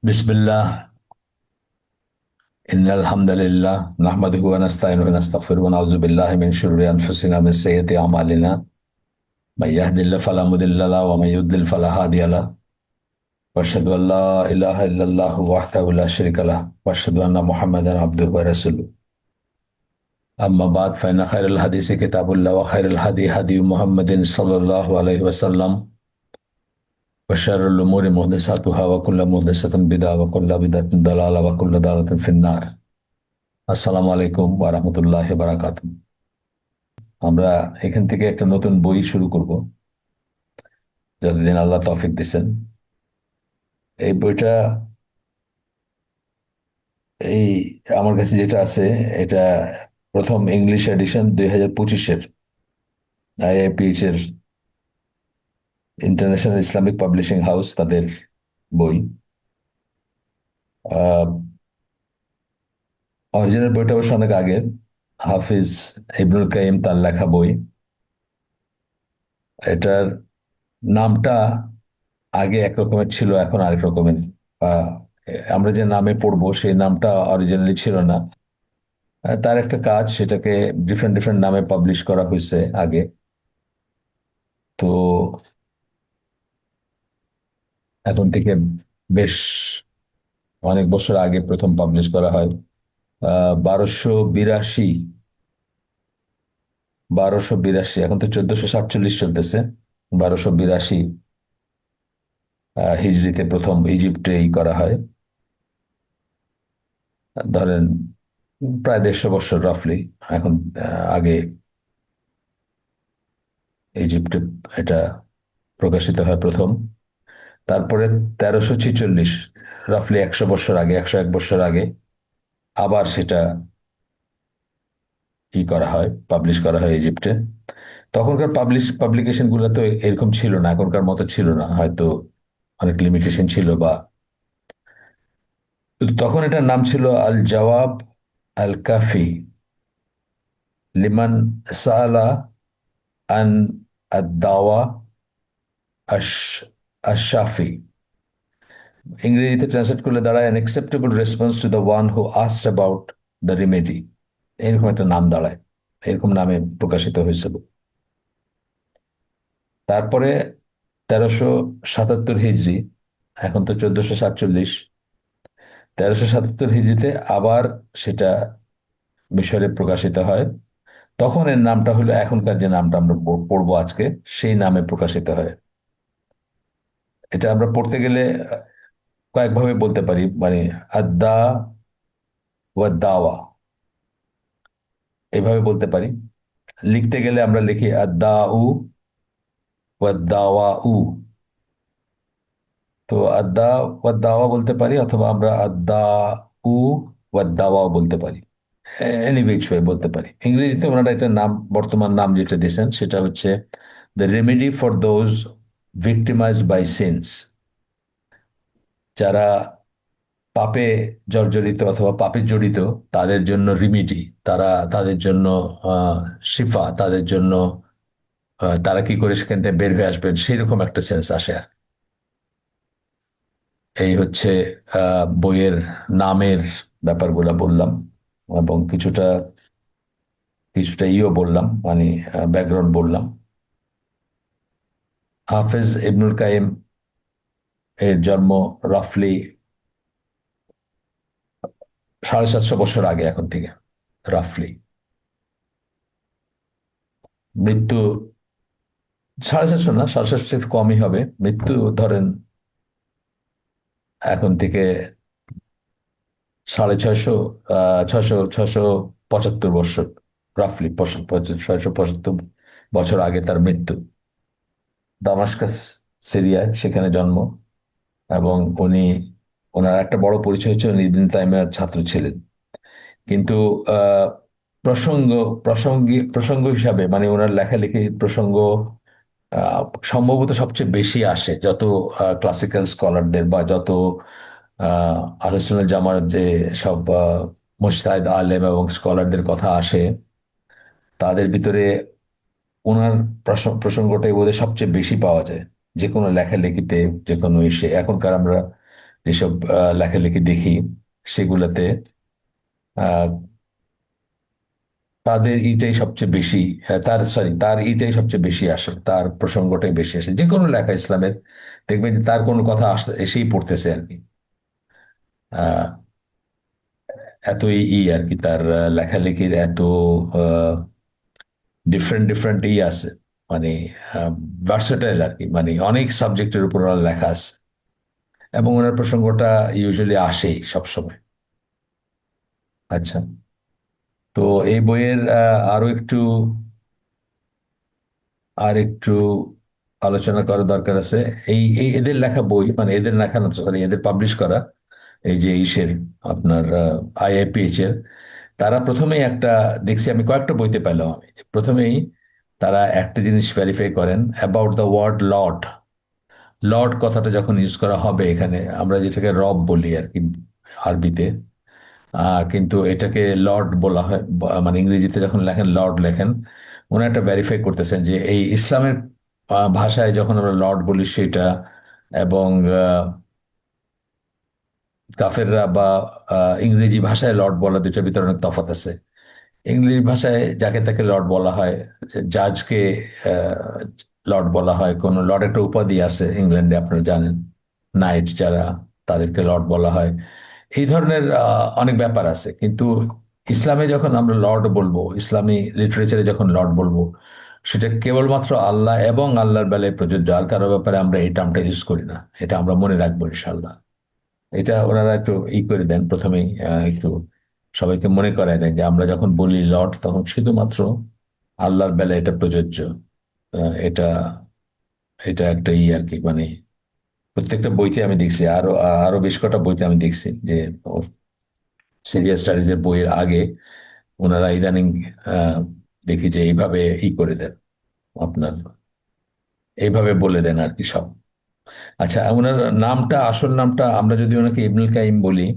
बिस्मिल्लाह इन्नल हम्दुलिल्लाह नहमदुहु व नस्तईनुहु व नस्तगफिरुहु व नऊज़ु बिल्लाहि मिन शुर्रि अनफुसिना व मिन सय्यिअति अमालिना मन यहदिल्लाहु फला मुदिल्ल लहु व मन युद्लिल फला हादिय लहु व अशहदु अन ला इलाहा इल्लल्लाहु वहदहु ला शरीका लहु व अशहदु अन्ना मुहम्मदन अब्दुहु व रसूलुहु अम्मा बाद फ़इन्न खैरल हदीस किताबुल्लाह व खैरल हदी हदी मुहम्मदिन सल्लल्लाहु अलैहि वसल्लम व शर्रिल उमूरि मुहदसातुहा व कुल्लु मुहदसातिन बिदअह व कुल्लु बिदअतिन दलाला व कुल्लु दलालातिन फिन्नार। আসসালামু আলাইকুম ওয়া রাহমাতুল্লাহি ওয়া বারাকাতুহু। আমরা এখান থেকে একটা নতুন বই শুরু করব, যতদিন আল্লাহ তৌফিক দিচ্ছেন। এই বইটা এই আমার কাছে যেটা আছে, এটা প্রথম ইংলিশ এডিশন 2025-এর আইআইপিএইচ এর ইন্টারন্যাশনাল ইসলামিক পাবলিশিং হাউস তাদের বই। অরিজিনাল বইটা অবশ্য অনেক আগের, হাফিজ ইবনুল কাইয়িম তার লেখা বই। এটার নামটা আগে এক রকমের ছিল, এখন আরেক রকমের। আহ, আমরা যে নামে পড়বো সেই নামটা অরিজিনালি ছিল না। তার একটা কাজ, সেটাকে ডিফারেন্ট ডিফারেন্ট নামে পাবলিশ করা হয়েছে আগে। তো এখন থেকে বেশ অনেক বছর আগে প্রথম পাবলিশ করা হয়। 1282, 1282, এখন তো 1447 চলতেছে। 1282 হিজরিতে প্রথম ইজিপ্টেই করা হয়। ধরেন প্রায় 150 বছর রাফলি এখন আগে ইজিপ্টে এটা প্রকাশিত হয় প্রথম। তারপরে 1346, রাফলি 100 বছর আগে, 101 বছর আগে আবার সেটা করা হয়, পাবলিশ করা হয় ইজিপ্টে। তখনকার পাবলিকেশন গুলো তো এরকম ছিল না, এখনকার মতো ছিল না, হয়তো অনেক লিমিটেশন ছিল বা। তখন এটার নাম ছিল আল জওয়াব আল কাফি লিমান সাআলা আন আদ-দাওয়া আশ-শাফি। ইংরেজিতে ট্রান্সলেট করলে দাঁড়ায় an acceptable response to the one who asked about the remedy. এরকম একটা নাম দাঁড়ায়, এরকম নামে প্রকাশিত হয়েছিল। তারপরে 1377 হিজরি, এখন তো 1447, 1377 হিজরিতে আবার সেটা মিশরে প্রকাশিত হয়। তখন এর নামটা হলো এখনকার যে নামটা আমরা পড়বো আজকে, সেই নামে প্রকাশিত হয়। এটা আমরা পড়তে গেলে কয়েকভাবে বলতে পারি, মানে আদা ওয়া দাওয়া, এভাবে বলতে পারি। লিখতে গেলে আমরা লিখি আদা উ ওয়া দাওয়া উ। তো আদা ওয়া দাওয়া বলতে পারি, অথবা আমরা আদা উ ওয়া দাওয়াও বলতে পারি। এনি হুইচ ওয়ে বলতে পারি। ইংরেজিতে ওনারা একটা নাম, বর্তমান নাম যেটা দিয়েছেন সেটা হচ্ছে the remedy for those victimized by sins. যারা পাপে জর্জরিত অথবা পাপে জড়িত, তাদের জন্য রিমিডি, তারা তাদের জন্য আহ, শিফা, তাদের জন্য তারা কি করে সেখান থেকে বের হয়ে আসবেন, সেরকম একটা সেন্স আসে আর। এই হচ্ছে বইয়ের নামের ব্যাপারগুলা বললাম, এবং কিছুটা কিছুটা বললাম, মানে ব্যাকগ্রাউন্ড বললাম। হাফেজ ইবনুল কাইম এর জন্ম রাফলি 750 বছর আগে এখন থেকে, রাফলি। মৃত্যু 750 না, 750 একটু কমই হবে। মৃত্যু ধরেন এখন থেকে 650, 675 বছর, রাফলি 675 বছর আগে তার মৃত্যু। দামাস্কাস, সিরিয়ায়, সেখানে জন্ম। এবং ওনার একটা বড় পরিচয় হচ্ছে উনি ইবনে তাইমিয়ার ছাত্র ছিলেন। কিন্তু আহ, প্রসঙ্গ প্রসঙ্গ হিসাবে, মানে ওনার লেখালেখি প্রসঙ্গ আহ, সম্ভবত সবচেয়ে বেশি আসে যত ক্লাসিক্যাল স্কলারদের বা যত আহলে সুন্নাত জামার যে সব মুজতাহিদ আলেম এবং স্কলারদের কথা আসে, তাদের ভিতরে ওনার প্রসঙ্গটাই বোধহয় সবচেয়ে বেশি পাওয়া যায় যে কোনো লেখালেখিতে, যে কোনো ইসে। এখনকার আমরা যেসব লেখালেখি দেখি সেগুলোতে আহ, তাদের ইটাই সবচেয়ে বেশি, তার ইটাই সবচেয়ে বেশি আসে, তার প্রসঙ্গটাই বেশি আসে যে কোনো লেখা ইসলামের। দেখবেন যে তার কোনো কথা এসেই পড়তেছে আর কি। আহ এতই আর কি তার লেখালেখির এত ডিফারেন্ট ডিফারেন্ট আছে, মানে ভার্সেটাইল আর কি, মানে অনেক সাবজেক্টের উপর ওনার লেখা আছে, এবং ওনার প্রসঙ্গটা ইউজুয়ালি আসেই সবসময়। আচ্ছা, তো এই বইয়ের আর একটু আলোচনা করা দরকার আছে। এই এই এদের লেখা বই, মানে এদের লেখা না, সরি, এদের পাবলিশ করা এই যে ইসের আপনার আইআইপিএইচ এর, তারা প্রথমেই একটা, দেখছি আমি কয়েকটা বইতে পেলাম আমি, প্রথমেই তারা একটা জিনিস ভেরিফাই করেন about the word lord. Lord কথাটা যখন ইউজ করা হবে এখানে, আমরা যেটাকে রব বলি আর কি আরবিতে, কিন্তু এটাকে লর্ড বলা হয়, মানে ইংরেজিতে যখন লেখেন লর্ড লেখেন, উনি একটা ভেরিফাই করতেছেন যে এই ইসলামের ভাষায় যখন আমরা লর্ড বলি সেটা, এবং কাফেররা বা ইংরেজি ভাষায় লর্ড বলা, দুটার ভিতরে অনেক তফাৎ আছে। ইংরেজি ভাষায় যাকে তাকে লর্ড বলা হয়, জাজকে লর্ড বলা হয়, কোন লর্ড একটা উপাধি আছে ইংল্যান্ডে আপনারা জানেন, নাইট যারা, তাদেরকে লর্ড বলা হয়। এই ধরনের অনেক ব্যাপার আছে, কিন্তু ইসলামে যখন আমরা লর্ড বলবো, ইসলামী লিটারেচারে যখন লর্ড বলবো, সেটা কেবলমাত্র আল্লাহ এবং আল্লাহর বেলায় প্রযোজ্য, আর কারো ব্যাপারে আমরা এই টার্মটা ইউজ করি না। এটা আমরা মনে রাখবো ইনশাল্লাহ। এটা ওনারা একটু করে দেন প্রথমেই, একটু সবাইকে মনে করায় দেন যে আমরা যখন বলি লর্ড, তখন শুধুমাত্র আল্লাহর বেলায় এটা প্রযোজ্য। এটা এটা একটা আর কি, মানে প্রত্যেকটা বইতে আমি দেখছি, আরো আরো বেশ কটা বইতে আমি দেখছি যে সিরিয়াস স্টাডিজ এর বইয়ের আগে ওনারা ইদানিং আহ, দেখি যে এইভাবে করে দেন আপনার, এইভাবে বলে দেন আর কি সব। আচ্ছা, ওনার নামটা, আসল নামটা, আমরা যদি ওনাকে ইবনুল কাইম বলি,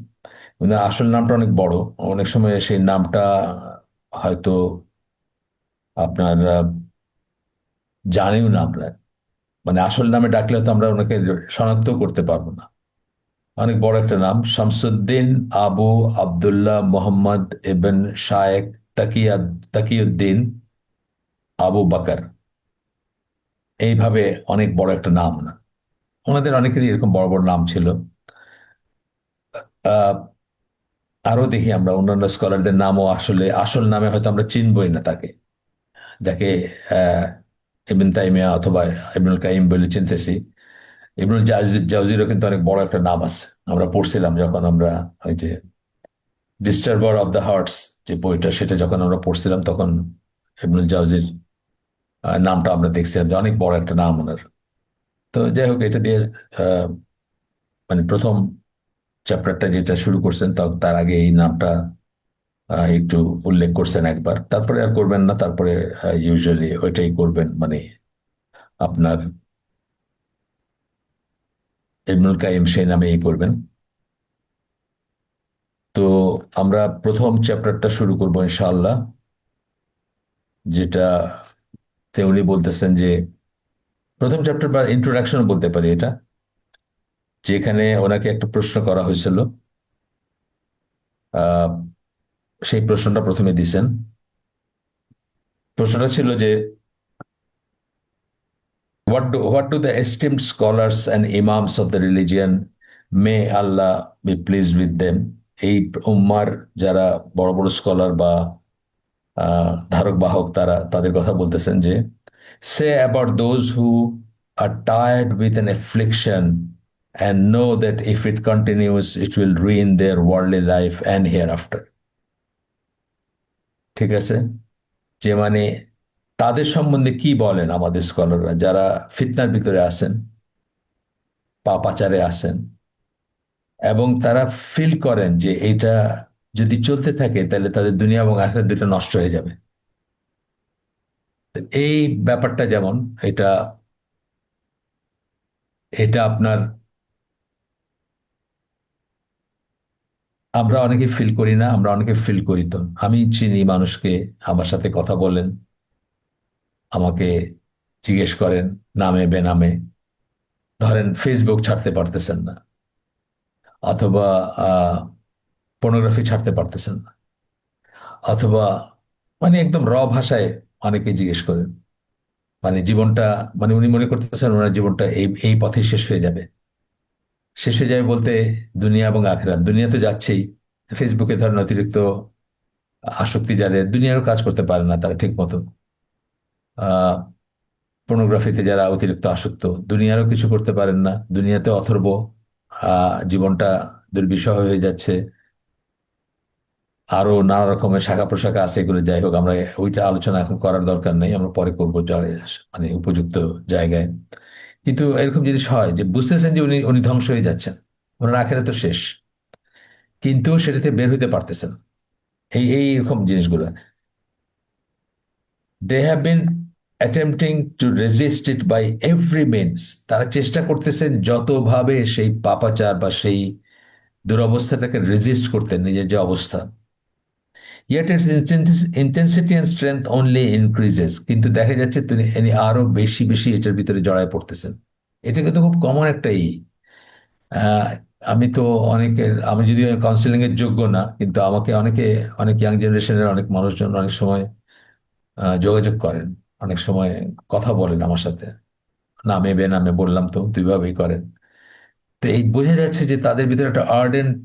ওনার আসল নামটা অনেক বড়। অনেক সময় সেই নামটা হয়তো আপনার জানিও না আমরা, মানে আসল নামে ডাকলে তো আমরা ওনাকে শনাক্ত করতে পারবো না। অনেক বড় একটা নাম, শামসুদ্দিন আবু আব্দুল্লাহ মোহাম্মদ ইবন শায়েক তাকিয়া তাকিউদ্দিন আবু বাকর, এইভাবে অনেক বড় একটা নাম না। ওনাদের অনেকেরই এরকম বড় বড় নাম ছিল। আহ আরো দেখি আমরা অন্যান্য স্কলারদের নামও আসলে আসল নামে হয়তো আমরা চিনবই না তাকে, যাকে আহ ইবন তাইমিয়া অথবা ইবনুল কাইম বলে চিনতেছি। ইবনুল জাউজিরও কিন্তু অনেক বড় একটা নাম আছে, আমরা পড়ছিলাম যখন আমরা ওই যে ডিস্টার্বার অফ দ্য হার্টস যে বইটা, সেটা যখন আমরা পড়ছিলাম তখন ইবনুল জাউজির নামটা আমরা দেখছিলাম যে অনেক বড় একটা নাম ওনার। তো যাই হোক, এটা দিয়ে আহ, মানে প্রথম চ্যাপ্টারটা যেটা শুরু করছেন, তার আগে এই নামটা একটু উল্লেখ করছেন একবার, তারপরে আর করবেন না, তারপরে ইউজুয়ালি ওইটাই করবেন, মানে আপনার ইবনুল কাইম সেই নামেই করবেন। তো আমরা প্রথম চ্যাপ্টারটা শুরু করবো ইনশাআল্লাহ, যেটা উনি বলতেছেন যে প্রথম চ্যাপ্টার বা ইন্ট্রোডাকশন বলতে পারি এটা, যেখানে ওনাকে একটা প্রশ্ন করা হয়েছিল। আহ সেই প্রশ্নটা প্রথমে দিছেন। প্রশ্নটা ছিল যে what do the esteemed scholars and imams of the religion, may Allah be pleased with them, এই উম্মার যারা বড় বড় স্কলার বা ধারক বাহক, তাদের কথা বলতেছেন যে say about those who are tired with an affliction and know that if it continues it will ruin their worldly life and hereafter। ঠিক আছে, যে মানে তাদের সম্বন্ধে কি বলেন আমাদের স্কলাররা, যারা ফিতনার ভিতরে আছেন, পাপাচারে আছেন, এবং তারা ফিল করেন যে এটা যদি চলতে থাকে তাহলে তাদের দুনিয়া এবং আখিরাত দুটো নষ্ট হয়ে যাবে। তো এই ব্যাপারটা যেমন, এটা এটা আপনার, আমরা অনেকে ফিল করি না, আমরা অনেকে ফিল করি। তো আমি চিনি মানুষকে, আমার সাথে কথা বলেন, আমাকে জিজ্ঞেস করেন নামে বেনামে, ধরেন ফেসবুক ছাড়তে পারতেছেন না, অথবা পর্নোগ্রাফি ছাড়তে পারতেছেন না, অথবা মানে একদম ভাষায় অনেকে জিজ্ঞেস করেন মানে জীবনটা, মানে উনি মনে করতেছেন ওনার জীবনটা এই এই পথে শেষ হয়ে যাবে। শেষ হয়ে যাবে বলতে দুনিয়া এবং আখিরাত। দুনিয়া তো যাচ্ছেই, ফেসবুকে ধরেন অতিরিক্ত আসক্তি যাদের, দুনিয়ারও কাজ করতে পারে না তারা ঠিক মতো। আহ পর্নোগ্রাফিতে যারা অতিরিক্ত আসক্ত, দুনিয়ারও কিছু করতে পারেন না, দুনিয়াতে অথর্ব, জীবনটা দুর্বিষহ হয়ে যাচ্ছে। আরো নানা রকমের শাখা প্রশাখা আছে, এগুলো যাই হোক, আমরা ওইটা আলোচনা এখন করার দরকার নেই, আমরা পরে করবো মানে উপযুক্ত জায়গায়। কিন্তু এরকম জিনিস হয় যে বুঝতেছেন যে উনি উনি ধ্বংস হয়ে যাচ্ছেন, ওনার আখেরা তো শেষ, কিন্তু সেটাতে বের হইতে পারতেছেন। এই এই এরকম জিনিসগুলো, they have been attempting to resist it by every means. তারা চেষ্টা করতেছেন যতভাবে সেই পাপাচার বা সেই দুরবস্থাটাকে রেজিস্ট করতে, নিজের যে অবস্থা। Yet its intensity and strength only increases, কিন্তু দেখা যাচ্ছে তিনি ইনি আরো বেশি বেশি এটার ভিতরে জড়ায় পড়তেছেন। এটা কিন্তু খুব কমন একটাই। আহ, আমি তো অনেকের, আমি যদিও কাউন্সিলিং এর যোগ্য না, কিন্তু আমাকে অনেকে, অনেক ইয়াং জেনারেশনের অনেক মানুষজন অনেক সময় যোগাযোগ করেন, অনেক সময় কথা বলেন আমার সাথে, নামে বেনামে বললাম তো দুইভাবেই করেন। তো এই বোঝা যাচ্ছে যে তাদের ভিতরে একটা আর্ডেন্ট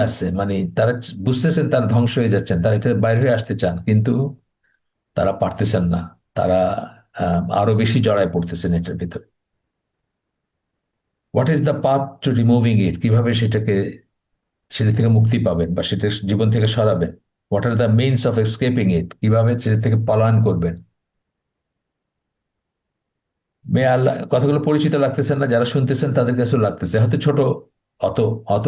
আছে, মানে তারা বুঝতেছেন তারা ধ্বংস হয়ে যাচ্ছেন, তারা এটা বাইরে হয়ে আসতে চান, কিন্তু তারা পারতেছেন না। তারা আরো বেশি জড়ায় পড়তেছেন এটার ভিতরে। What is the path to removing it, কিভাবে সেটাকে, সেটা থেকে মুক্তি পাবেন বা সেটা জীবন থেকে সরাবেন? What are the means of escaping it, কিভাবে সেটা থেকে পলায়ন করবেন? মেয়ে আল্লাহ, কথাগুলো পরিচিত লাগতেছেন না? যারা শুনতেছেন তাদের কাছেও লাগতেছে হয়তো ছোট, অত অত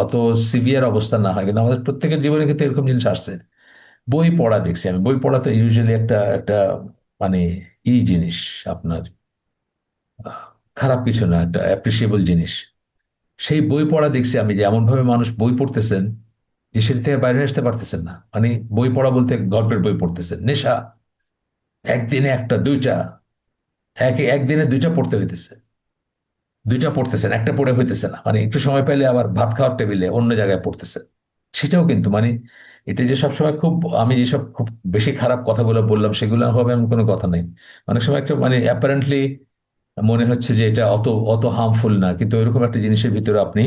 অত সিভিয়ার অবস্থা না হয়, কিন্তু আমাদের প্রত্যেকের জীবনে কিন্তু এরকম জিনিস আসছে। বই পড়া দেখছি আমি, বই পড়া তো ইউজুয়ালি একটা একটা মানে জিনিস আপনার, আহ, খারাপ কিছু না, একটা অ্যাপ্রিসিয়েবল জিনিস। সেই বই পড়া দেখছি আমি যে এমন ভাবে মানুষ বই পড়তেছেন যে সেটা থেকে বাইরে আসতে পারতেছেন না। মানে বই পড়া বলতে গল্পের বই পড়তেছেন, নেশা, একদিনে একটা দুইটা, একদিনে দুইটা পড়তে হইতেছে, দুইটা পড়তেছেন, একটা পড়ে হইতেছে না, মানে একটু সময় পাইলে আবার ভাত খাওয়ার টেবিলে অন্য জায়গায় পড়তেছেন। সেটাও কিন্তু মানে, এটা যে সবসময় খুব, আমি যেসব খুব বেশি খারাপ কথাগুলো বললাম সেগুলো হবে এমন কোনো কথা নেই। অনেক সময় একটা মানে অ্যাপারেন্টলি মনে হচ্ছে যে এটা অত অত হার্মফুল না, কিন্তু এরকম একটা জিনিসের ভিতরে আপনি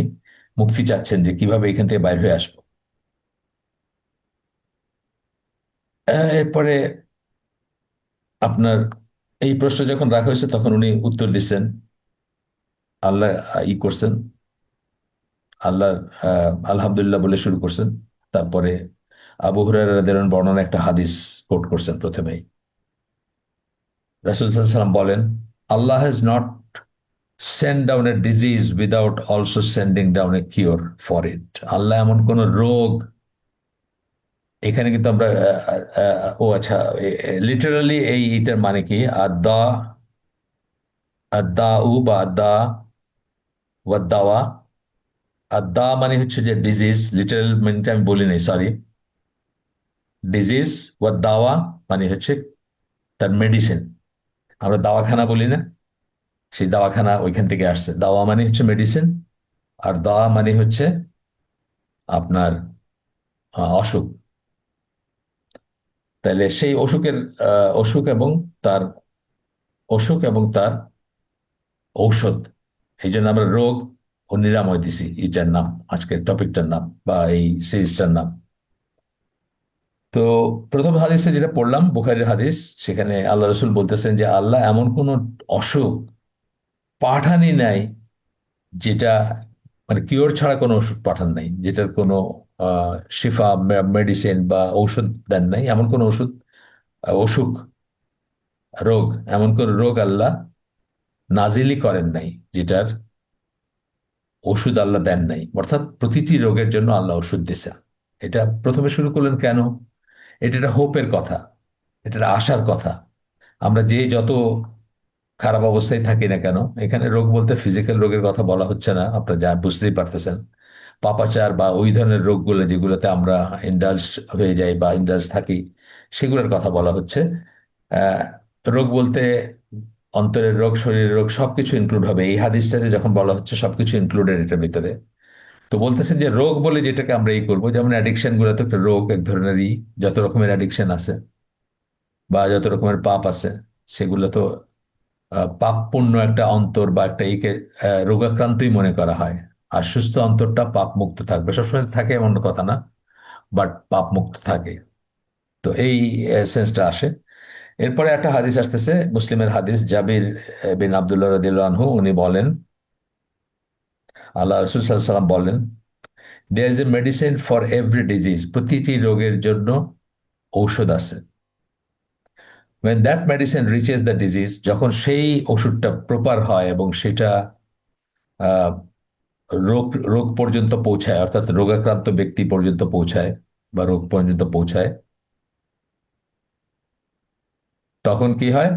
মুক্তি চাচ্ছেন যে কিভাবে এখান থেকে বাইরে হয়ে আসবো। এরপরে আপনার এই প্রশ্ন যখন রাখা হয়েছে তখন উনি উত্তর দিচ্ছেন, আল্লাহ করছেন, আল্লাহ আলহামদুলিল্লাহ বলে শুরু করছেন। তারপরে আবু হুরায়রা রাদিয়াল্লাহু আনহু বর্ণনা একটা হাদিস কোট করছেন প্রথমেই। রাসূল সাল্লাল্লাহু আলাইহি ওয়াসাল্লাম বলেন, Allah has not send down a disease without also sending down a cure for it. আল্লাহ এমন কোন রোগ, এখানে কিন্তু আমরা ও আচ্ছা, লিটারালি এই এটার মানে কি, আদা, আদা উ বা আদা ওয়াদ্দাওয়া। আদা মানে হচ্ছে যে ডিজিজ, লিটারাল মিনটা আমি বলি নাই, সরি। ডিজিজ ওয়াদ্দাওয়া মানে হচ্ছে তার মেডিসিন। আমরা দাওয়াখানা বলি না, সেই দাওয়াখানা ওইখান থেকে আসছে। দাওয়া মানে হচ্ছে মেডিসিন, আর দাওয়া মানে হচ্ছে আপনার অসুখ। তাহলে সেই অসুখের অসুখ এবং তার, অসুখ এবং তার ঔষধ। এই জন্য আমরা রোগ ও নিরাময় দিছি, এটার নাম, আজকের টপিকটার নাম বা এই সিরিজটার নাম। তো প্রথম হাদিসে যেটা পড়লাম বুখারীর হাদিস, সেখানে আল্লাহ রসুল বলতেছেন যে আল্লাহ এমন কোন অসুখ পাঠানি নাই যেটা, মানে কিওর ছাড়া কোনো ওষুধ পাঠান নাই, যেটার কোনো শিফা, মেডিসিন বা ঔষধ দেন নাই, এমন কোন ওষুধ, অসুখ, রোগ, এমন কোন রোগ আল্লাহ নাজিলই করেন নাই যেটার ওষুধ আল্লাহ দেন নাই। অর্থাৎ প্রতিটি রোগের জন্য আল্লাহ ওষুধ দিয়েছেন। এটা প্রথমে শুরু করলেন কেন? এটা একটা হোপের কথা, এটা একটা আশার কথা। আমরা যে যত খারাপ অবস্থায় থাকি না কেন, এখানে রোগ বলতে ফিজিক্যাল রোগের কথা বলা হচ্ছে না, আপনারা যা বুঝতেই পারতেছেন। পাপাচার বা ওই ধরনের রোগগুলো যেগুলোতে আমরা ইন্ডালজ হয়ে যাই বা ইন্ডালজ থাকি, সেগুলোর কথা বলা হচ্ছে। আহ, রোগ বলতে অন্তরের রোগ, শরীরের রোগ, সবকিছু ইনক্লুড হবে। এই হাদিসটাতে যখন বলা হচ্ছে সবকিছু ইনক্লুডেড এটার ভিতরে। তো বলতেছেন যে রোগ বলে যেটাকে আমরা এই করবো, যেমন অ্যাডিকশন গুলো তো একটা রোগ এক ধরনেরই। যত রকমের অ্যাডিকশন আছে বা যত রকমের পাপ আছে, সেগুলো তো পাপ পূর্ণ একটা অন্তর বা একটা একে রোগাক্রান্তই মনে করা হয়। আর সুস্থ অন্তরটা পাপ মুক্ত থাকবে, সবসময় থাকে এমন কথা না, বাট পাপ মুক্ত থাকে। তো এই সেন্সটা আসে। এরপরে একটা হাদিস আসতেছে, মুসলিমের হাদিস, জাবির বিন আব্দুল্লাহ রাদিয়াল্লাহু আনহু উনি বলেন, আল্লাহ রাসূল সাল্লাল্লাহু আলাইহি ওয়াসাল্লাম বলেন, there is a medicine for every disease, প্রতিটি রোগের জন্য ঔষধ আছে। when that medicine reaches the disease, যখন সেই ওষুধটা প্রপার হয় এবং সেটা আহ, রোগ রোগ পর্যন্ত পৌঁছায়, অর্থাৎ রোগাক্রান্ত ব্যক্তি পর্যন্ত পৌঁছায় বা রোগ পর্যন্ত পৌঁছায়, তখন কি হয়?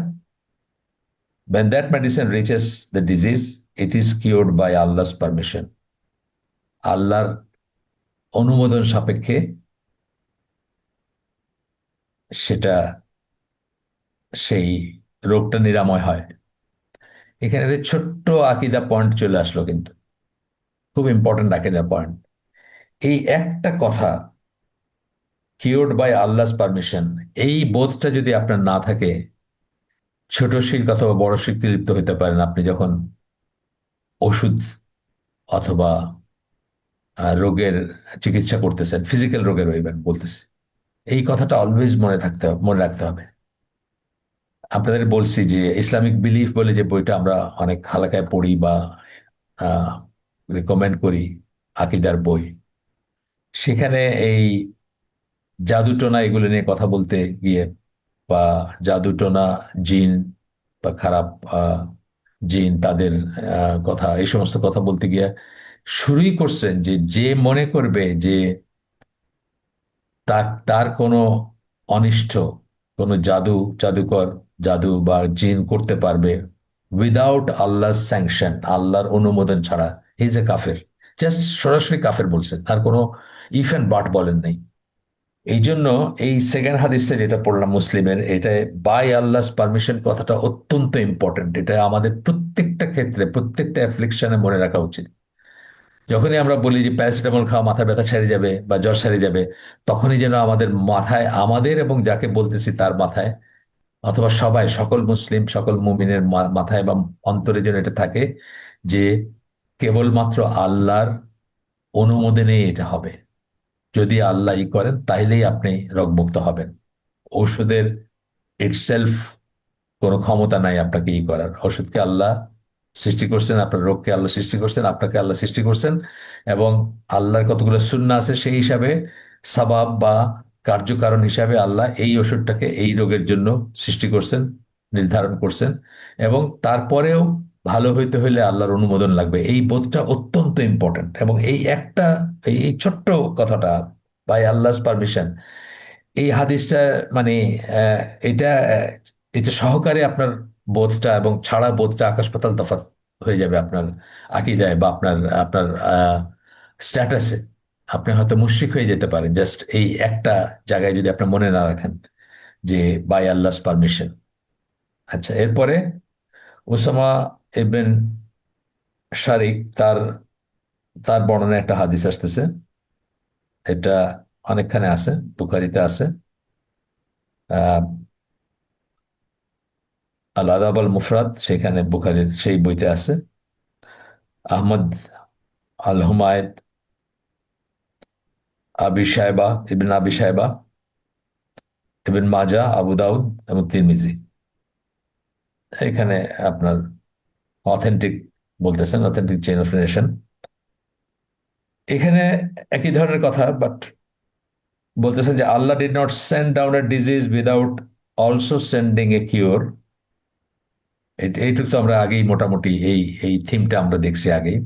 when that medicine reaches the disease, it is cured by Allah's permission, আল্লাহর অনুমোদন সাপেক্ষে সেটা, সেই রোগটা নিরাময় হয়। এখানে একটা ছোট্ট আকিদা পয়েন্ট চলে আসলো কিন্তু, খুব ইম্পর্টেন্ট আকিদা পয়েন্ট। এই একটা কথা, কিওর্ড বাই আল্লাহস পারমিশন, এই বোধটা যদি আপনার না থাকে, ছোট শির্ক অথবা বড় শিরকে লিপ্ত হতে পারেন আপনি যখন ওষুধ অথবা রোগের চিকিৎসা করতেছেন, ফিজিক্যাল রোগের ইভেন বলতেছি। এই কথাটা অলওয়েজ মনে রাখতে হবে। আপনাদের বলছি যে ইসলামিক বিলিফ বলে যে বইটা আমরা অনেক হালকায় পড়ি বা রিকমেন্ড করি, আকিদার বই, সেখানে এই জাদুটোনা এগুলো নিয়ে কথা বলতে গিয়ে, বা জাদুটোনা, জিন বা খারাপ জিন তাদের কথা, এই সমস্ত কথা বলতে গিয়ে শুরুই করছেন যে যে মনে করবে যে তার তার কোনো অনিষ্ট, কোনো জাদুকর, জাদু বা জিন করতে পারবে উইদাউট আল্লাহ স্যাংশন, আল্লাহর অনুমোদন ছাড়া, হি ইজ এ কাফের। জাস্ট সরাসরি কাফের বলছেন, আর কোনো ইফ অ্যান্ড বাট বলেন নাই। এই জন্য এই সেকেন্ড হাদিসটা যেটা পড়লাম মুসলিমের, এটা বাই আল্লাহস পারমিশন কথাটা অত্যন্ত ইম্পর্টেন্ট। এটা আমাদের প্রত্যেকটা ক্ষেত্রে, প্রত্যেকটা অ্যাফ্লিকশনে মনে রাখা উচিত। যখনই আমরা বলি যে প্যারাসিটামল খাওয়া মাথা ব্যথা সেরে যাবে বা জ্বর সেরে যাবে, তখনই যেন আমাদের মাথায়, আমাদের এবং যাকে বলতেছি তার মাথায়, অথবা সবাই, সকল মুসলিম, সকল মুমিনের মাথায় বা অন্তরে যেন এটা থাকে যে কেবলমাত্র আল্লাহর অনুমোদনেই এটা হবে। যদি আল্লাহ করেন তাইলেই আপনি রোগমুক্ত হবেন। ঔষধের ইটসেলফ কোনো ক্ষমতা নাই আপনাকে করার। ওষুধকে আল্লাহ সৃষ্টি করছেন, আপনার রোগকে আল্লাহ সৃষ্টি করছেন, আপনাকে আল্লাহ সৃষ্টি করছেন, এবং আল্লাহর কতগুলো সুন্নাহ আছে সেই হিসাবে, সাবাব বা কার্যকারণ হিসাবে আল্লাহ এই ওষুধটাকে এই রোগের জন্য সৃষ্টি করছেন, নির্ধারণ করছেন। এবং তারপরেও ভালো হইতে হইলে আল্লাহর অনুমোদন লাগবে, এই বোধটা অত্যন্ত ইম্পর্টেন্ট। এবং এই একটা, এই ছোট্ট কথাটা, বাই আল্লাহস পারমিশন, এই হাদিসটা মানে আহ, এটা এটা সহকারে আপনার বোধটা এবং ছাড়া বোধটা আকাশ পাতাল তফাৎ হয়ে যাবে আপনার আকীদায় বা আপনার আপনার স্ট্যাটাসে। আপনি হয়তো মুশরিক হয়ে যেতে পারেন জাস্ট এই একটা জায়গায় যদি আপনি মনে না রাখেন যে বাই আল্লাহস পারমিশন। আচ্ছা, এরপরে উসামা ইবন শারিক, তার তার বর্ণনায় একটা হাদিস আসতেছে। এটা অনেকখানে আছে, বুখারীতে আছে, আহ আল আদাব আল মুফরাদ, সেখানে বুখারীর সেই বইতে আছে। আহমদ আল হুমায়দ, আবি সাহেবা, ইবিন আবি সাহেবা, ইবিন মাজা, আবু দাউদ এবং তিরমিজি, এখানে আপনার অথেন্টিক বলতেছেন, অথেন্টিক চেইন অফ রিলেশন। এখানে একই ধরনের কথা, বাট বলতেছেন যে Allah did not send down a disease without also sending a cure. এইটুকু তো আমরা আগেই মোটামুটি এই এই থিমটা আমরা দেখছি আগেই।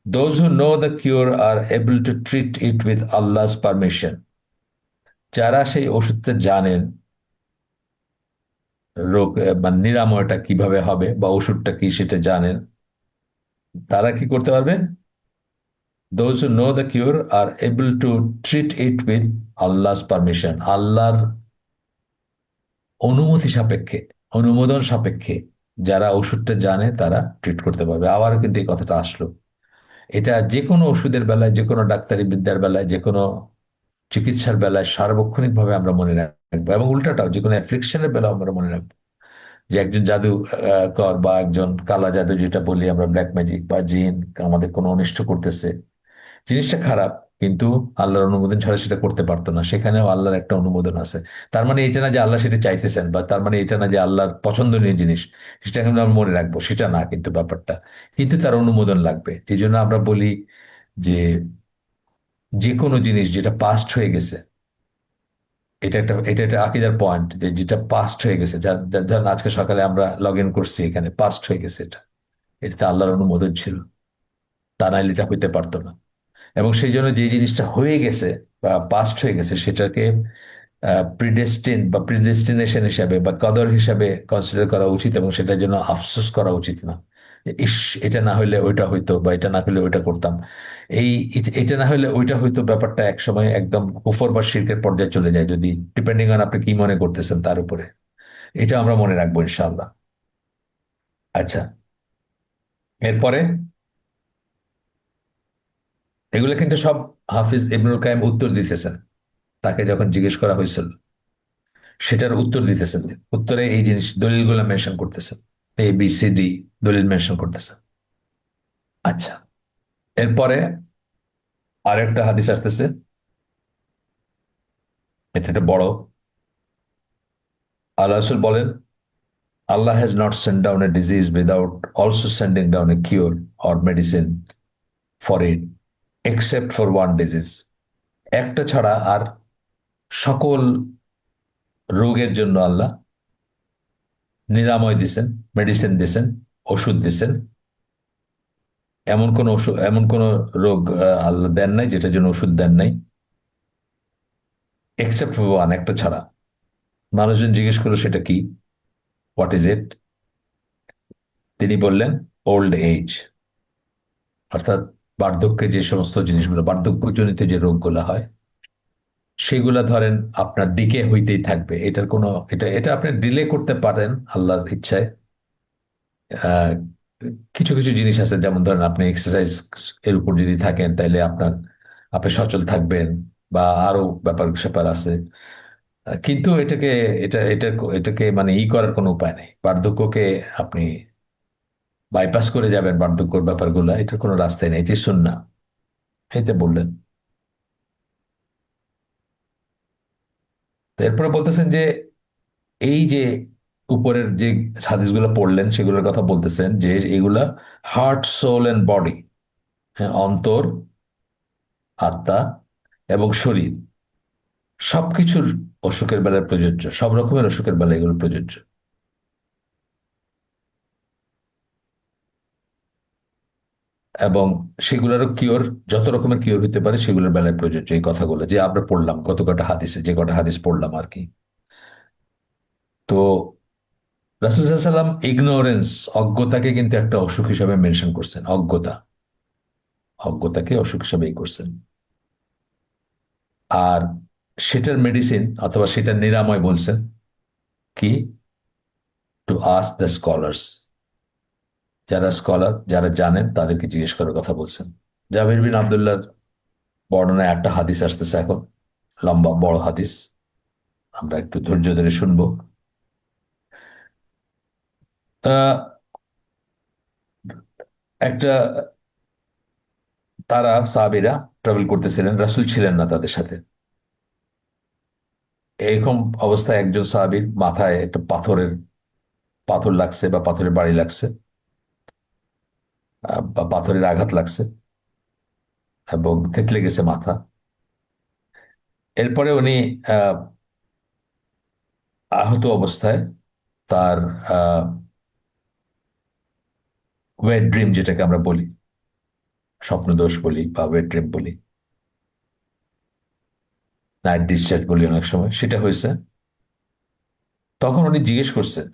Those who know the cure are able to treat it with Allah's permission. যারা সেই ওষুধটা জানেন, রোগ মানে নিরাময়টা কিভাবে হবে বা ওষুধটা কি সেটা জানেন, তারা কি করতে পারবে? Those who know the cure are able to treat it with Allah's permission. আল্লাহর অনুমতি সাপেক্ষে, অনুমোদন সাপেক্ষে যারা ওষুধটা জানে তারা ট্রিট করতে পারবে। আবারও কিন্তু এই কথাটা আসলো এটা যে কোনো ওষুধের বেলায়, যে কোনো ডাক্তারি বিদ্যার বেলায়, যে কোনো চিকিৎসার বেলায় সার্বক্ষণিকভাবে আমরা মনে রাখবো, এবং উল্টাটাও যে কোনো অ্যাফ্লিকশনের বেলাও আমরা মনে রাখবো যে একজন জাদু কর বা একজন কালা জাদু, যেটা বলি আমরা ব্ল্যাক ম্যাজিক বা জিন, আমাদের কোনো অনিষ্ট করতেছে। জিনিসটা খারাপ, কিন্তু আল্লাহর অনুমোদন ছাড়া সেটা করতে পারতো না, সেখানেও আল্লাহর একটা অনুমোদন আছে। তার মানে এটা না যে আল্লাহ সেটা চাইতেছেন, বা তার মানে এটা না যে আল্লাহর পছন্দনীয় জিনিস সেটাকে আমরা মনে রাখবো, সেটা না কিন্তু ব্যাপারটা। কিন্তু তার অনুমোদন লাগবে, এই জন্য আমরা বলি যে যে কোনো জিনিস যেটা পাস্ট হয়ে গেছে, এটা একটা আকিদার পয়েন্ট, যে যেটা পাস্ট হয়ে গেছে, ধরেন আজকে সকালে আমরা লগ ইন করছি, এখানে পাস্ট হয়ে গেছে, এটাতে আল্লাহর অনুমোদন ছিল, তা নাহলে এটা হইতে পারতো না। এবং সেই জন্য যে জিনিসটা হয়ে গেছে বা পাস্ট হয়ে গেছে, সেটাকে প্রিডেস্টিন বা প্রিডেস্টিনেশন হিসাবে বা কদর হিসাবে কনসিডার করা উচিত, এবং সেটার জন্য আফসোস করা উচিত না যে, ইস, এটা না হইলে ওইটা হইতো, বা এটা না হইলে ওইটা করতাম। এই এটা না হইলে ওইটা হইতো ব্যাপারটা একসময় একদম কুফর বা শিরকের পর্যায়ে চলে যায়, যদি ডিপেন্ডিং অন আপনি কি মনে করতেছেন তার উপরে। এটা আমরা মনে রাখবো ইনশাআল্লাহ। আচ্ছা, এরপরে এগুলো কিন্তু সব হাফিজ ইবনুল কাইম উত্তর দিতেছেন, তাকে যখন জিজ্ঞেস করা হয়েছিল সেটার উত্তর দিতেছেন। উত্তরে এই জিনিস দলিলগুলো মেনশন করতেছেন, ABCD দলিল মেনশন করতেছেন। আচ্ছা, এরপরে আরেকটা হাদিস আসতেছে, এটা একটা বড়। আল্লাহ রাসূল বলেন, Allah has not sent down a disease without also sending down a cure or medicine for it, except for one disease. একটা ছাড়া আর সকল রোগের জন্য আল্লাহ নিরাময় দিছেন, মেডিসিন দিছেন, ওষুধ দিছেন। এমন কোন ওষুধ, এমন কোন রোগ আল্লাহ দেন নাই যেটার জন্য ওষুধ দেন নাই, এক্সেপ্ট ওয়ান, একটা ছাড়া। মানুষজন জিজ্ঞেস করলো সেটা কি, হোয়াট ইজ ইট? তিনি বললেন, ওল্ড এজ, অর্থাৎ বার্ধক্যে যে সমস্ত জিনিসগুলো, বার্ধক্যজনিত যে রোগগুলো হয়, সেগুলা ধরেন আপনার দিকে হইতেই থাকবে, এটার কোনো, এটা এটা আপনি ডিলে করতে পারেন আল্লাহর ইচ্ছায়। আহ, কিছু কিছু জিনিস আছে, যেমন ধরেন আপনি এক্সারসাইজ এর উপর যদি থাকেন, তাইলে আপনি সচল থাকবেন, বা আরো ব্যাপার স্যাপার আছে। কিন্তু এটাকে মানে করার কোনো উপায় নেই, বার্ধক্যকে আপনি বাইপাস করে যাবেন, বার্ধক্যর ব্যাপারগুলো, এটার কোনো রাস্তাই নেই, এটি সুন্নাহ। এতে বললেন। তো এরপরে বলতেছেন যে এই যে উপরের যে হাদিসগুলো পড়লেন সেগুলোর কথা বলতেছেন, যে এগুলা হার্ট, সোল এন্ড বডি, হ্যাঁ, অন্তর, আত্মা এবং শরীর, সবকিছুর অসুখের বেলায় প্রযোজ্য, সব রকমের অসুখের বেলায় এগুলো প্রযোজ্য। এবং সেগুলোরও কিওর, যত রকমের কিওর হতে পারে সেগুলোর বেলায় প্রযোজ্য, এই কথাগুলো যে আমরা পড়লাম, কত কটা হাদিসে, যে কটা হাদিস পড়লাম আর কি। তো রাসূল সাল্লাল্লাহু আলাইহি ওয়াসাল্লাম ইগনোরেন্স, অজ্ঞতাকে কিন্তু একটা অসুখ হিসাবে মেনশন করছেন, অজ্ঞতাকে অসুখ হিসাবেই করছেন। আর সেটার মেডিসিন অথবা সেটার নিরাময় বলছেন কি, টু আস্ক দ্য স্কলার্স, যারা স্কলার, যারা জানেন তাদেরকে জিজ্ঞেস করার কথা বলছেন। জাবির বিন আব্দুল্লাহর বর্ণনায় একটা হাদিস আসতেছে এখন, লম্বা বড় হাদিস, আমরা একটু ধৈর্য ধরে শুনবো। আহ, একটা, তারা সাহাবীরা ট্রাভেল করতেছিলেন, রাসূল ছিলেন না তাদের সাথে। এরকম অবস্থায় একজন সাহাবীর মাথায় একটা পাথর লাগছে, বা পাথরের বাড়ি লাগছে, বা পাথরের আঘাত লাগছে, এবং থেতলে গেছে মাথা। এরপরে উনি আহ, আহত অবস্থায় তার ওয়েট ড্রিম, যেটাকে আমরা বলি, স্বপ্নদোষ বলি বা ওয়েট ড্রিম বলি, নাইট ডিসচার্জ বলি অনেক সময়, সেটা হয়েছে। তখন উনি জিজ্ঞেস করছেন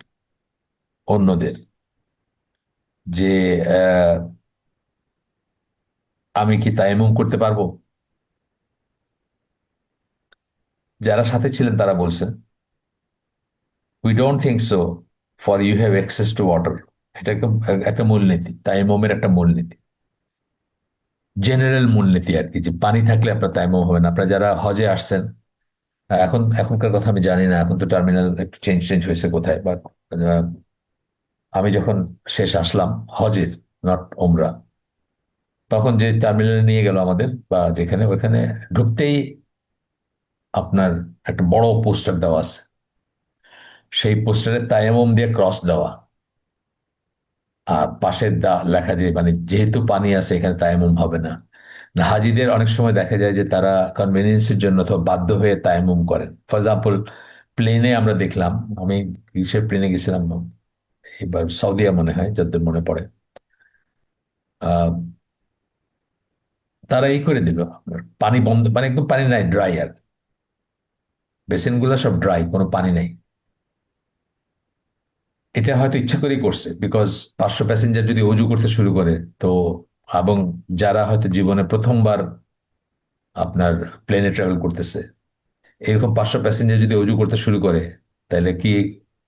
অন্যদের যে আহ, আমি কি তায়াম্মুম করতে পারবো? যারা সাথে ছিলেন তারা বলছেন, we don't think so, for you have access to water. এটা একটা একটা মূলনীতি, তায়াম্মুমের একটা মূলনীতি। জেনারেল মূলনীতি আর কি, যে পানি থাকলে আপনার তায়াম্মুম হবে না। আপনারা যারা হজে আসছেন, এখনকার কথা আমি জানি না, এখন তো টার্মিনাল একটু চেঞ্জ চেঞ্জ হয়েছে কোথায়, বাট আমি যখন শেষ আসলাম হজের, নট ওমরা, তখন যে টার্মিনালে নিয়ে গেল আমাদের বা যেখানে, ওখানে ঢুকতেই আপনার একটা বড় পোস্টার দেওয়া আছে। সেই পোস্টারে তায়াম্মুম দিয়ে ক্রস দেওয়া, আর পাশে লেখা যে মানে যেহেতু পানি আছে এখানে তায়াম্মুম হবে না। না, হাজিদের অনেক সময় দেখা যায় যে তারা কনভেনিয়েন্সের জন্য অথবা বাধ্য হয়ে তায়াম্মুম করেন। ফর এক্সাম্পল, প্লেনে আমরা দেখলাম, আমি কিসের প্লেনে গেছিলাম এবার, সৌদিয়া মনে হয় যতদূর মনে পড়ে। আহ তারা এই করে দিল, আপনার পানি বন্ধ, মানে একদম পানি নাই, ড্রাই, আর বেসিন গুলো সব ড্রাই, কোনো পানি নাই। এটা হয়তো ইচ্ছা করেই করছে, বিকজ 500 প্যাসেঞ্জার যদি অজু করতে শুরু করে, তো এবং যারা হয়তো জীবনে প্রথমবার আপনার প্লেনে ট্রাভেল করতেছে, এরকম 500 প্যাসেঞ্জার যদি অজু করতে শুরু করে, তাহলে কি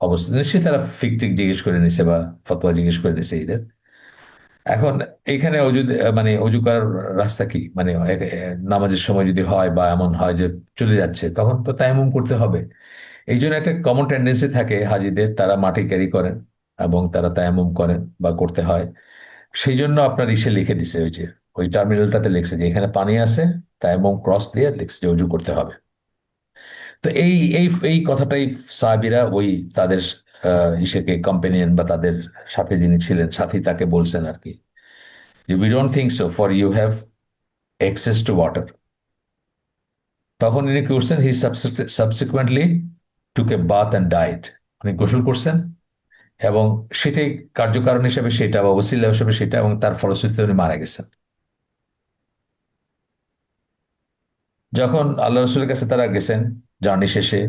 অবস্থা। নিশ্চয়ই তারা ফিক টিক জিজ্ঞেস করে নিছে বা ফতোয়া জিজ্ঞেস করে নিছে এদের। এখন এইখানে অজু মানে অজু করার রাস্তা কি, মানে নামাজের সময় যদি হয় বা এমন হয় যে চলে যাচ্ছে, তখন তো তায়াম্মুম করতে হবে। এই জন্য একটা কমন টেন্ডেন্সি থাকে হাজিদের, তারা মাটি ক্যারি করেন এবং তারা তায়াম্মুম করেন বা করতে হয়। সেই জন্য আপনার ইসে লিখে দিছে, ওই যে ওই টার্মিনালটাতে লিখছে যে এখানে পানি আছে, তায়াম্মুম ক্রস দিয়ে লিখছে যে অজু করতে হবে। তো এই এই এই কথাটাই সাহাবীরা ওই তাদের ইসেকে কম্পেনিয়ন বা তাদের সাথে যিনি ছিলেন সাথী, তাকে বলছেন আর কি, যে we don't think so, for you have access to water. তখন ইনি কি করছেন, he subsequently took a bath and died. উনি গোসল করছেন এবং সেটাই কার্যকারণ হিসেবে সেটা বা ওসিলা হিসেবে সেটা, এবং তার ফলশ্রুতিতে উনি মারা গেছেন। যখন আল্লাহ রসুলের কাছে তারা গেছেন জার্নি শেষে,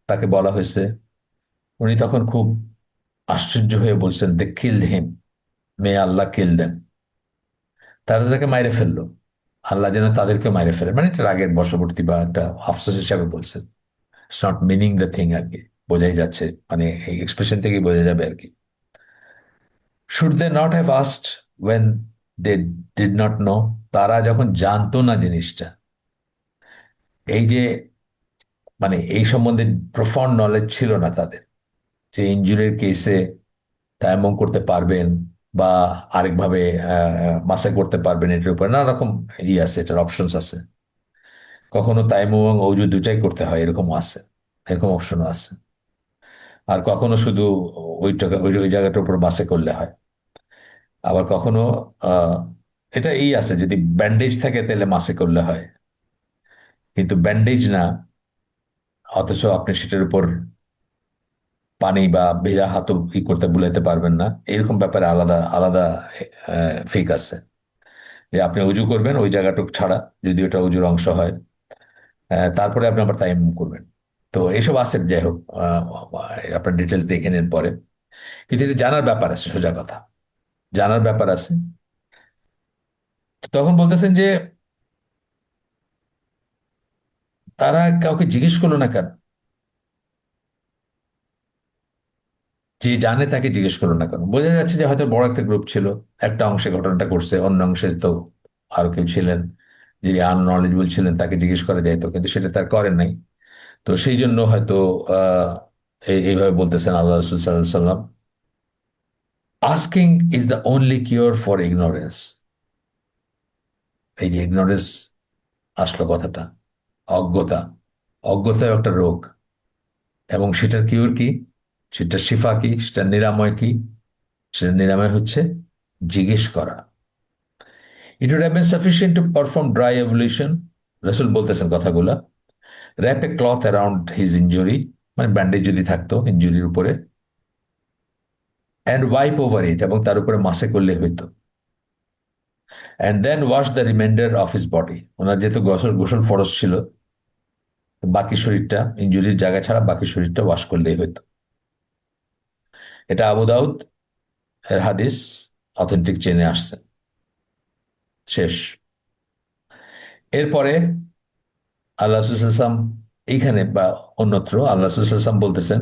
তাকে বলা হয়েছে, উনি তখন খুব আশ্চর্য হয়ে বলছেন, দে কিলড হিম, মে আল্লাহ কিল দেন। তারা তাকে মাইরে ফেললো, আল্লাহ যেন তাদেরকে মাইরে ফেলে, মানে এটা রাগের বশবর্তী বা একটা আফসোস হিসাবে বলছেন। It's not meaning the thing আর কি, বোঝাই যাচ্ছে, মানে এই এক্সপ্রেশন থেকেই বোঝা যাবে আর কি। Should they not have asked when they did not know, তারা যখন জানতো না জিনিসটা, এই যে মানে এই সম্বন্ধে প্রফাউন্ড নলেজ ছিল না তাদের, যে ইনজুরির কেসে তায়াম্মুম করতে পারবেন বা আরেকভাবে মাসাজ করতে পারবেন, এটার উপর নানা রকম আছে, এটার অপশনস আছে। কখনো তায়াম্মুম এবং অজু দুটাই করতে হয়, এরকম আছে, এরকম অপশনও আছে। আর কখনো শুধু ওইটাকে ওই ওই জায়গাটার উপর মাসে করলে হয়। আবার কখনো আহ এটা আছে, যদি ব্যান্ডেজ থাকে তাহলে মাসে করলে হয়, কিন্তু ব্যান্ডেজ না, অথচ আপনি সেটার উপর পানি বা ভেজা হাতও করতে বুলাইতে পারবেন না, এরকম ব্যাপারে আলাদা আলাদা ফিক আছে। যে আপনি উজু করবেন ওই জায়গাটুক ছাড়া, যদি ওটা উজুর অংশ হয়, তারপরে আপনি আবার তায়াম্মুম করবেন। তো এইসব আছে, যাই হোক, আপনার ডিটেলস দেখে নেন পরে। কিন্তু এটা জানার ব্যাপার আছে, সোজা কথা, জানার ব্যাপার আছে। তো তখন বলতেছেন যে তারা কাউকে জিজ্ঞেস করলো না কেন, যে জানে তাকে জিজ্ঞেস করলো না কেন। বোঝা যাচ্ছে যে হয়তো বড় একটা গ্রুপ ছিল, একটা অংশে ঘটনাটা করছে, অন্য অংশে তো আরো কেউ ছিলেন যিনি আননলেজেবল ছিলেন, তাকে জিজ্ঞেস করা যাইতো, কিন্তু সেটা তার করেন নাই। তো সেই জন্য হয়তো আহ এইভাবে বলতেছেন আল্লাহ রসুল সাল্লাল্লাহু আলাইহি সাল্লাম, asking is the only cure for ignorance. এই যে ইগনোরেন্স আসলো কথাটা, অজ্ঞতা, অজ্ঞতা একটা রোগ, এবং সেটার কিওর কি, সেটার শিফা কি, সেটার নিরাময় কি, সেটার নিরাময় হচ্ছে জিজ্ঞেস করা। It would have been sufficient to perform dry ablution, রসুল বলতেছেন কথাগুলা, wrap a cloth around his injury, মানে ব্যান্ডেজ যদি থাকতো ইঞ্জুরির উপরে, অ্যান্ড ওয়াইপ ওভার ইট, এবং তার উপরে মাসে করলে হইতো, and then wash the remainder of his body. ওনার যেহেতু গোসল গোসল ফরজ ছিল, বাকি শরীরটা, ইঞ্জুরির জায়গা ছাড়া বাকি শরীরটা ওয়াশ করলেই হইতো। এটা আবু দাউদ এর হাদিস, অথেন্টিক চেনে আসছে। শেষ। এরপরে আল্লাহ রসুলাম এইখানে বা অন্যত্র আল্লাহ রসুলাম বলতেছেন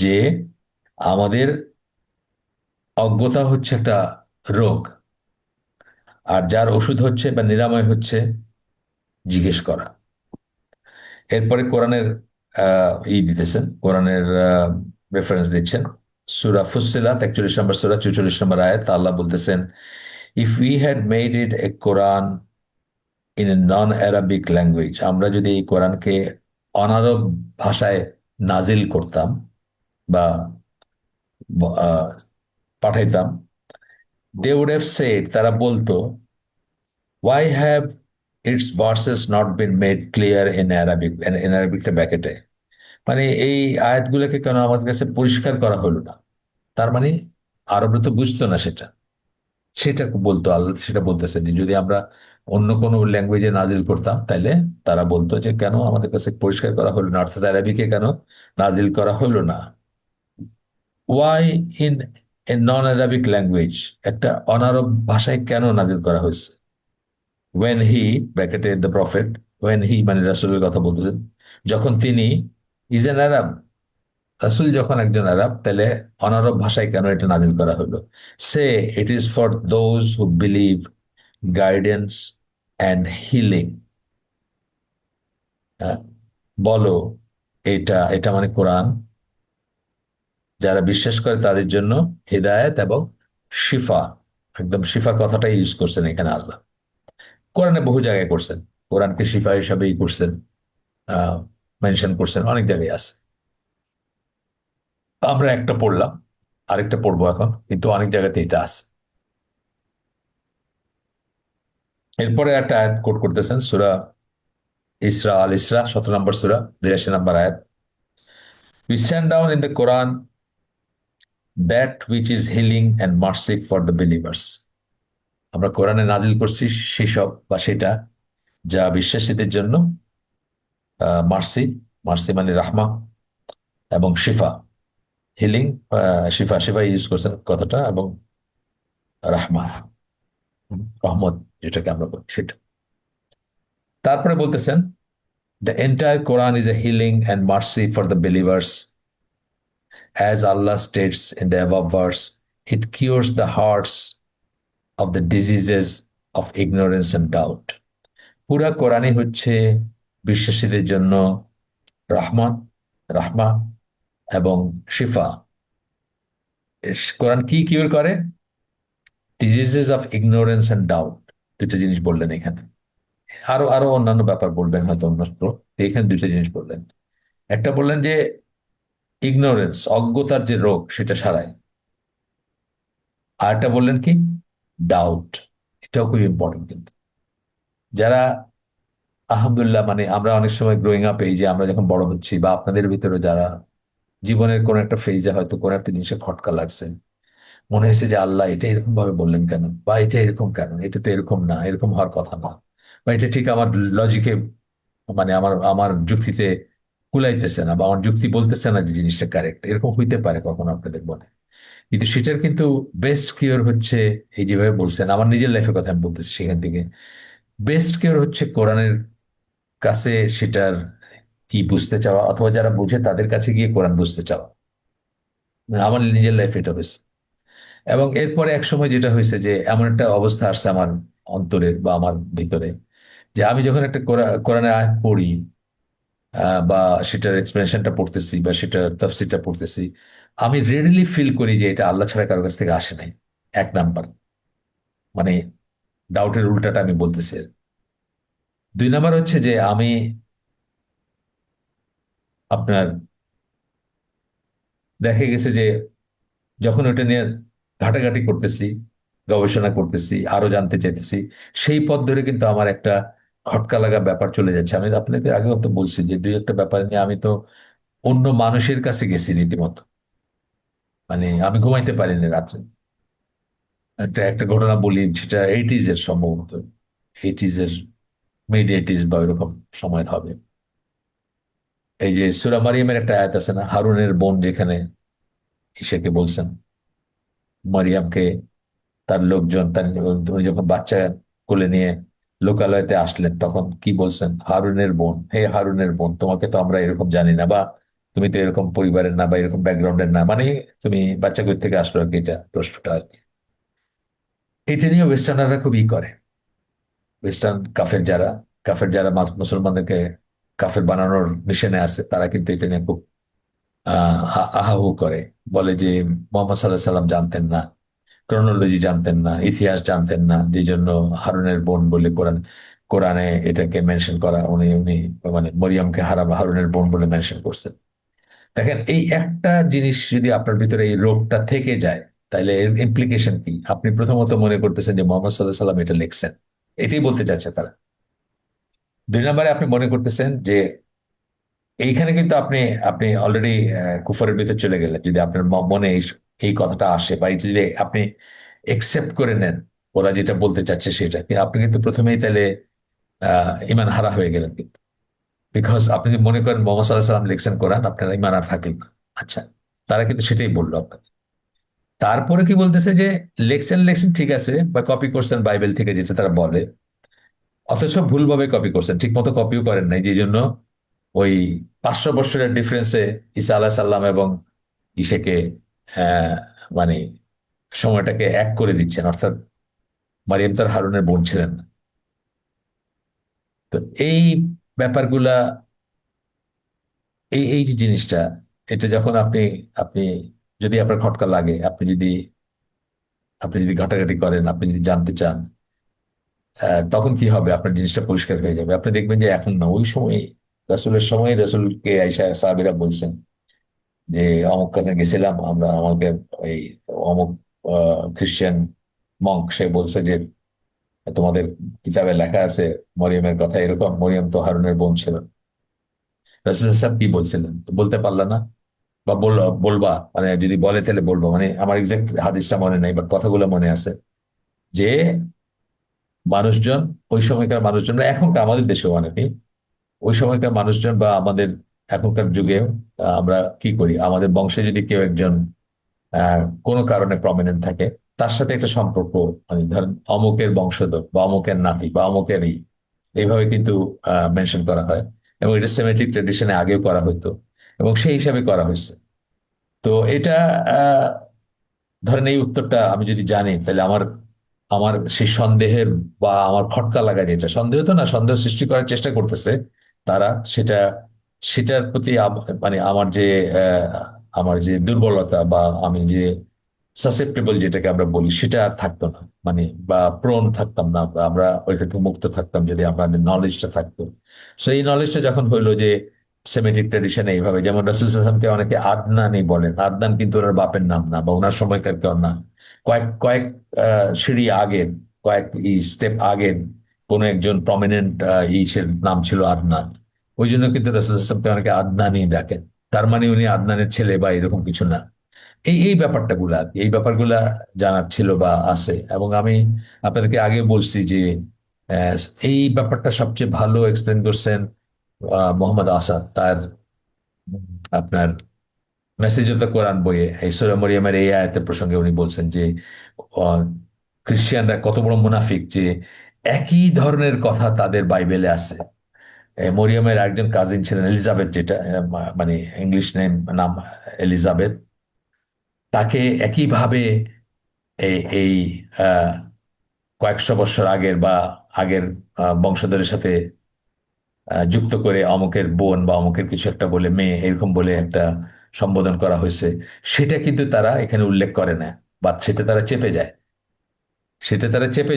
যে আমাদের অজ্ঞতা হচ্ছে একটা রোগ, আর যার ওষুধ হচ্ছে বা নিরাময় হচ্ছে জিজ্ঞেস করা। এরপরে কোরআনের দিতেছেন, কোরআনের রেফারেন্স দিচ্ছেন। সূরা ফুসসিলাত 41 নম্বর সূরা 44 নম্বর আয়াত, আল্লাহ বলতেছেন, if we had made it a Quran in a non Arabic language, আমরা যদি এই কোরআনকে অনারব ভাষায় নাজিল করতাম বা আহ, পাঠাইতাম, দে উড হ্যাভ সেড, তারা বলতো, why have its verses not been made clear in Arabic, in অ্যারাবিকটা ব্যাকেটে, মানে এই আয়াতগুলোকে কেন আমাদের কাছে পরিষ্কার করা হলো না। তার মানে আরবরা তো বুঝতো না সেটা, সেটা বলতো আল্লাহ, সেটা বলতেছে যে যদি আমরা অন্য কোনো ল্যাঙ্গুয়েজে নাজিল করতাম তাহলে তারা বলতো যে কেন আমাদের কাছে পরিষ্কার করা হলো না, অর্থাৎ আরবিকে কেন নাজিল করা হলো না। Why in a non Arabic language, একটা অনারব ভাষায় কেন নাজিল করা হয়েছে। ওয়েন হি, ব্র্যাকেটে দ্য প্রফেট, ওয়েন হি মানে রাসূলের কথা বলতেছেন, যখন তিনি, ইজ এন আরব, রাসূল যখন একজন আরব, তাহলে অনারব ভাষায় কেন এটা নাজিল করা হলো। Say, it is for those who believe, guidance and healing. বলো, এটা এটা মানে কোরআন, যারা বিশ্বাস করে তাদের জন্য হিদায়াত এবং শিফা। একদম শিফা কথাটাই ইউজ করছেন এখানে আল্লাহ, কোরআনে বহু জায়গায় করছেন, কোরআনকে শিফা হিসাবেই করছেন, আহ মেনশন করছেন, অনেক জায়গায় আছে। আমরা একটা পড়লাম, আরেকটা পড়বো এখন, কিন্তু অনেক জায়গাতে এটা আছে। এরপরে একটা আয়াত কোট করতেছেন, সূরা ইসরা, আল ইসরা 17 নম্বর সূরা 82 নম্বর আয়াত, we send down in the Quran that which is healing and mercy for the believers. আমরা কোরআনে নাজিল করছি সেসব বা সেটা যা বিশ্বাসীদের জন্য মার্সি, মার্সি মানে রাহমা, এবং শিফা, হিলিং, শিফা, শিফা ইউজ করছেন কথাটা, এবং রাহমা, রহমত যেটাকে আমরা বলি সেটা। তারপরে বলতেছেন, the entire Quran is a healing and mercy for the believers, as Allah states in the above verse, it cures the hearts of the diseases of ignorance and doubt. পুরা কোরআনই হচ্ছে বিশ্বাসীদের জন্য রহমান, রাহমা এবং শিফা। কোরআন কি কিউর করে? Diseases of ignorance and doubt, দুইটা জিনিস বললেন এখানে। আরো আরো অন্যান্য ব্যাপার বলবেন হয়তো অন্যত্র, এখানে দুইটা জিনিস বললেন। একটা বললেন যে ইগনোরেন্স, অজ্ঞতার যে রোগ সেটা সারায়। আরেকটা বললেন কি? ডাউট। এটাও খুব ইম্পর্টেন্ট কিন্তু। যারা, আলহামদুলিল্লাহ, মানে আমরা অনেক সময় গ্রোয়িং আপ, এই যে আমরা যখন বড় হচ্ছি, বা আপনাদের ভিতরে যারা জীবনের কোন একটা ফেজে হয়তো কোন একটা জিনিসে খটকা লাগছে, মনে হয়েছে যে আল্লাহ এটা এরকম ভাবে বললেন কেন, বা এটা এরকম কেন, এটা তো এরকম না, এরকম হওয়ার কথা না, বা এটা ঠিক আমার লজিকে, মানে আমার আমার যুক্তিতে কুলাইতেছে না, বা আমার যুক্তি বলতেছে না যে জিনিসটা কারেক্ট, এরকম হইতে পারে কখনো আপনাদের মনে। কিন্তু সেটার কিন্তু বেস্ট কিওর হচ্ছে, এই যেভাবে বলছেন, আমার নিজের লাইফের কথা আমি বলতেছি, সেখান থেকে বেস্ট কিওর হচ্ছে কোরআনের কাছে সেটার কি বুঝতে চাওয়া, অথবা যারা বুঝে তাদের কাছে গিয়ে কোরআন বুঝতে চাওয়া। আমার নিজের লাইফে এটা হয়েছে। এবং এরপরে এক সময় যেটা হয়েছে যে এমন একটা অবস্থা আসছে আমার অন্তরের বা আমার ভিতরে, যে আমি যখন একটা কোরআনের আয়াত পড়ি, বা সেটার এক্সপ্লেনেশনটা পড়তেছি বা সেটার তাফসীরটা পড়তেছি, আমি রেডিলি ফিল করি যে এটা আল্লাহ ছাড়া কারো কাছ থেকে আসে নাই। এক নাম্বার, মানে ডাউটের উল্টাটা আমি বলতেছি। দুই নাম্বার হচ্ছে যে আমি আপনার, দেখা গেছে যে যখন ওটা নিয়ে ঘাটাঘাটি করতেছি, গবেষণা করতেছি, আরো জানতে চাইতেছি, সেই পথ ধরে কিন্তু আমার একটা খটকা লাগা ব্যাপার চলে যাচ্ছে। আমি আপনাকে আগেও তো বলছি যে দুই একটা ব্যাপার নিয়ে আমি তো অন্য মানুষের কাছে গেছি রীতিমতো, মানে আমি ঘুমাইতে পারিনি রাত্রে। একটা একটা ঘটনা বলি, সেটা এইটিজ এর সম্ভবত, এইটিজ এর, মিড এইটিজ বা ওইরকম সময়ের হবে। এই যে সূরা মারিয়ামের একটা আয়াত আছে না, হারুনের বোন যেখানে ইসাকে বলছেন, মারিয়ামকে তার লোকজন, তার উনি যখন বাচ্চা কোলে নিয়ে লোকালয়তে আসলেন, তখন কি বলছেন? হারুনের বোন, হে হারুনের বোন, তোমাকে তো আমরা এরকম জানি না, বা তুমি তো এরকম পরিবারের না, বা এরকম ব্যাকগ্রাউন্ডের না, মানে তুমি বাচ্চা কোথা থেকে আসলো আর কি, এটা প্রশ্নটা আর কি। এটা নিয়ে ওয়েস্টার্নাররা খুব ই করে, খ্রিস্টান কাফের যারা মুসলমানদেরকে কাফের বানানোর মিশনে আছে, তারা কিন্তু এটা নিয়ে খুব আহাহু করে। বলে যে মোহাম্মদ সাল্লাহ সাল্লাম জানতেন না, ক্রোনোলজি জানতেন না, ইতিহাস জানতেন না, যে জন্য হারুনের বোন বলে কোরআনে এটাকে মেনশন করা, উনি উনি মানে মরিয়মকে হারুনের বোন বলে মেনশন করছেন। দেখেন, এই একটা জিনিস যদি আপনার ভিতরে এই রোগটা থেকে যায়, তাহলে এর ইমপ্লিকেশন কি? আপনি প্রথমত মনে করতেছেন যে মোহাম্মদ সাল্লাহ সাল্লাম এটা লিখছেন, এটাই বলতে চাচ্ছে তারা। দুই নম্বরে আপনি মনে করতেছেন যে এইখানে কিন্তু আপনি আপনি অলরেডি কুফরের ভিতরে চলে গেলেন। যদি আপনার মনে এই কথাটা আসে, বা এটা যদি আপনি একসেপ্ট করে নেন ওরা যেটা বলতে চাচ্ছে সেটা, আপনি কিন্তু প্রথমেই তাহলে ইমান হারা হয়ে গেলেন কিন্তু। বিকজ আপনি যদি মনে করেন মোহাম্মদ সাল্লাহ সাল্লাম লিখছেন কোরআন, আপনার ইমান আর থাকলো না। আচ্ছা, তারা কিন্তু সেটাই বললো আপনাকে। তারপরে কি বলতেছে যে লেখছেন লেখছেন ঠিক আছে, বা কপি করছেন বাইবেল থেকে, যেটা তারা বলে, অথচ ভুলভাবে কপি করছেন, ঠিক মতো কপিও করেন নাই, যে জন্য ওই 500 বছরের ডিফারেন্সে ঈসা আলাহ সাল্লাম এবং ইসেকে আহ, মানে সময়টাকে এক করে দিচ্ছেন। অর্থাৎ মারিয়াম তার হারুনের বোন ছিলেন না। তো এই ব্যাপারগুলা, এই যে জিনিসটা, এটা যখন আপনি আপনি যদি আপনার খটকা লাগে, আপনি যদি ঘাটাঘাটি করেন, আপনি যদি জানতে চান, তখন কি হবে? আপনার জিনিসটা পরিষ্কার হয়ে যাবে। আপনি দেখবেন যে এখন না, ওই সময় রাসূলের সময় রাসূলকে আয়েশা সাহাবীরা বলছেন যে অমুক কাছে গেছিলাম আমরা, আমাকে ওই অমুক খ্রিস্টান মঙ্ক সে বলছে যে তোমাদের কিতাবে লেখা আছে মরিয়মের কথা এরকম, মরিয়ম তো হারুনের বোন ছিল। রাসূল সাহেব কি বলছিলেন? তো বলতে পারলা না? বা বলবা, মানে যদি বলে তাহলে বলবো, মানে আমার এক্সাক্ট হাদিসটা মনে নাই, বাট কথাগুলো মনে আছে যে মানুষজন, ওই সময়কার মানুষজন, এখনকার আমাদের দেশেও অনেকে, ওই সময়কার মানুষজন বা আমাদের এখনকার যুগে আমরা কি করি, আমাদের বংশে যদি কেউ একজন কোনো কারণে প্রমিনেন্ট থাকে, তার সাথে একটা সম্পর্ক, মানে ধরেন অমুকের বংশধর বা অমুকের নাতি বা অমুকেরই, এইভাবে কিন্তু মেনশন করা হয়। এবং এটা সেমেটিক ট্রেডিশনে আগেও করা হতো, এবং সেই হিসাবে করা হয়েছে। তো এটা আহ, ধরেন এই উত্তরটা আমি যদি জানি, তাহলে আমার আমার সেই সন্দেহের বা আমার খটকা লাগা, যেটা সন্দেহ তো না, সন্দেহ সৃষ্টি করার চেষ্টা করতেছে তারা, সেটা সেটার প্রতি মানে আহ, আমার যে দুর্বলতা, বা আমি যে সাসেপ্টেবল যেটাকে আমরা বলি, সেটা আর থাকতো না। মানে বা প্রোন থাকতাম না, আমরা আমরা ওইটা থেকে মুক্ত থাকতাম যদি আমাদের নলেজটা থাকতো। সো এই নলেজটা যখন হইলো যে সেমেটিক ট্রেডিশনে এইভাবে, যেমন রাসূল সাল্লাল্লাহু আলাইহি ওয়াসাল্লামকে অনেকে আদনানি বলেন, আদনান কিন্তু ওনার বাপের নাম না, বা ওনার সময়কার কেউ না। কয়েক কয়েক সিঁড়ি আগের, কয়েক স্টেপ আগের কোন একজন প্রমিনেন্ট ইসের নাম ছিল আদনান। ওই জন্য কিন্তু রাসূল সাল্লাল্লাহু আলাইহি ওয়াসাল্লামকে অনেকে আদনানি ডাকেন। তার মানে উনি আদনানের ছেলে বা এরকম কিছু না। এই ব্যাপারটা গুলা আর কি, এই ব্যাপারগুলা জানার ছিল বা আছে। এবং আমি আপনাদেরকে আগে বলছি যে আহ, এই ব্যাপারটা সবচেয়ে ভালো এক্সপ্লেন করছেন মোহাম্মদ আসাদ তার উম, আপনার মেসেজ অফ দ্য কোরআন বইয়ে, এই সূরা মরিয়মের এই আয়াতের প্রসঙ্গে উনি বলছেন যে আহ, খ্রিস্টিয়ানরা কত বড় মুনাফিক, যে একই ধরনের কথা তাদের বাইবেলে আছে। মরিয়মের একজন কাজিন ছিলেন এলিজাবেথ, যেটা মানে ইংলিশ নাম এলিজাবেথ, তাকে একইভাবে এই আহ, কয়েকশো বছর আগের বা আগের বংশধরের সাথে যুক্ত করে অমুকের বোন বা অমুকের কিছু একটা বলে, মেয়ে এরকম বলে একটা সম্বোধন করা হয়েছে। সেটা কিন্তু তারা এখানে উল্লেখ করে না, বা সেটা তারা চেপে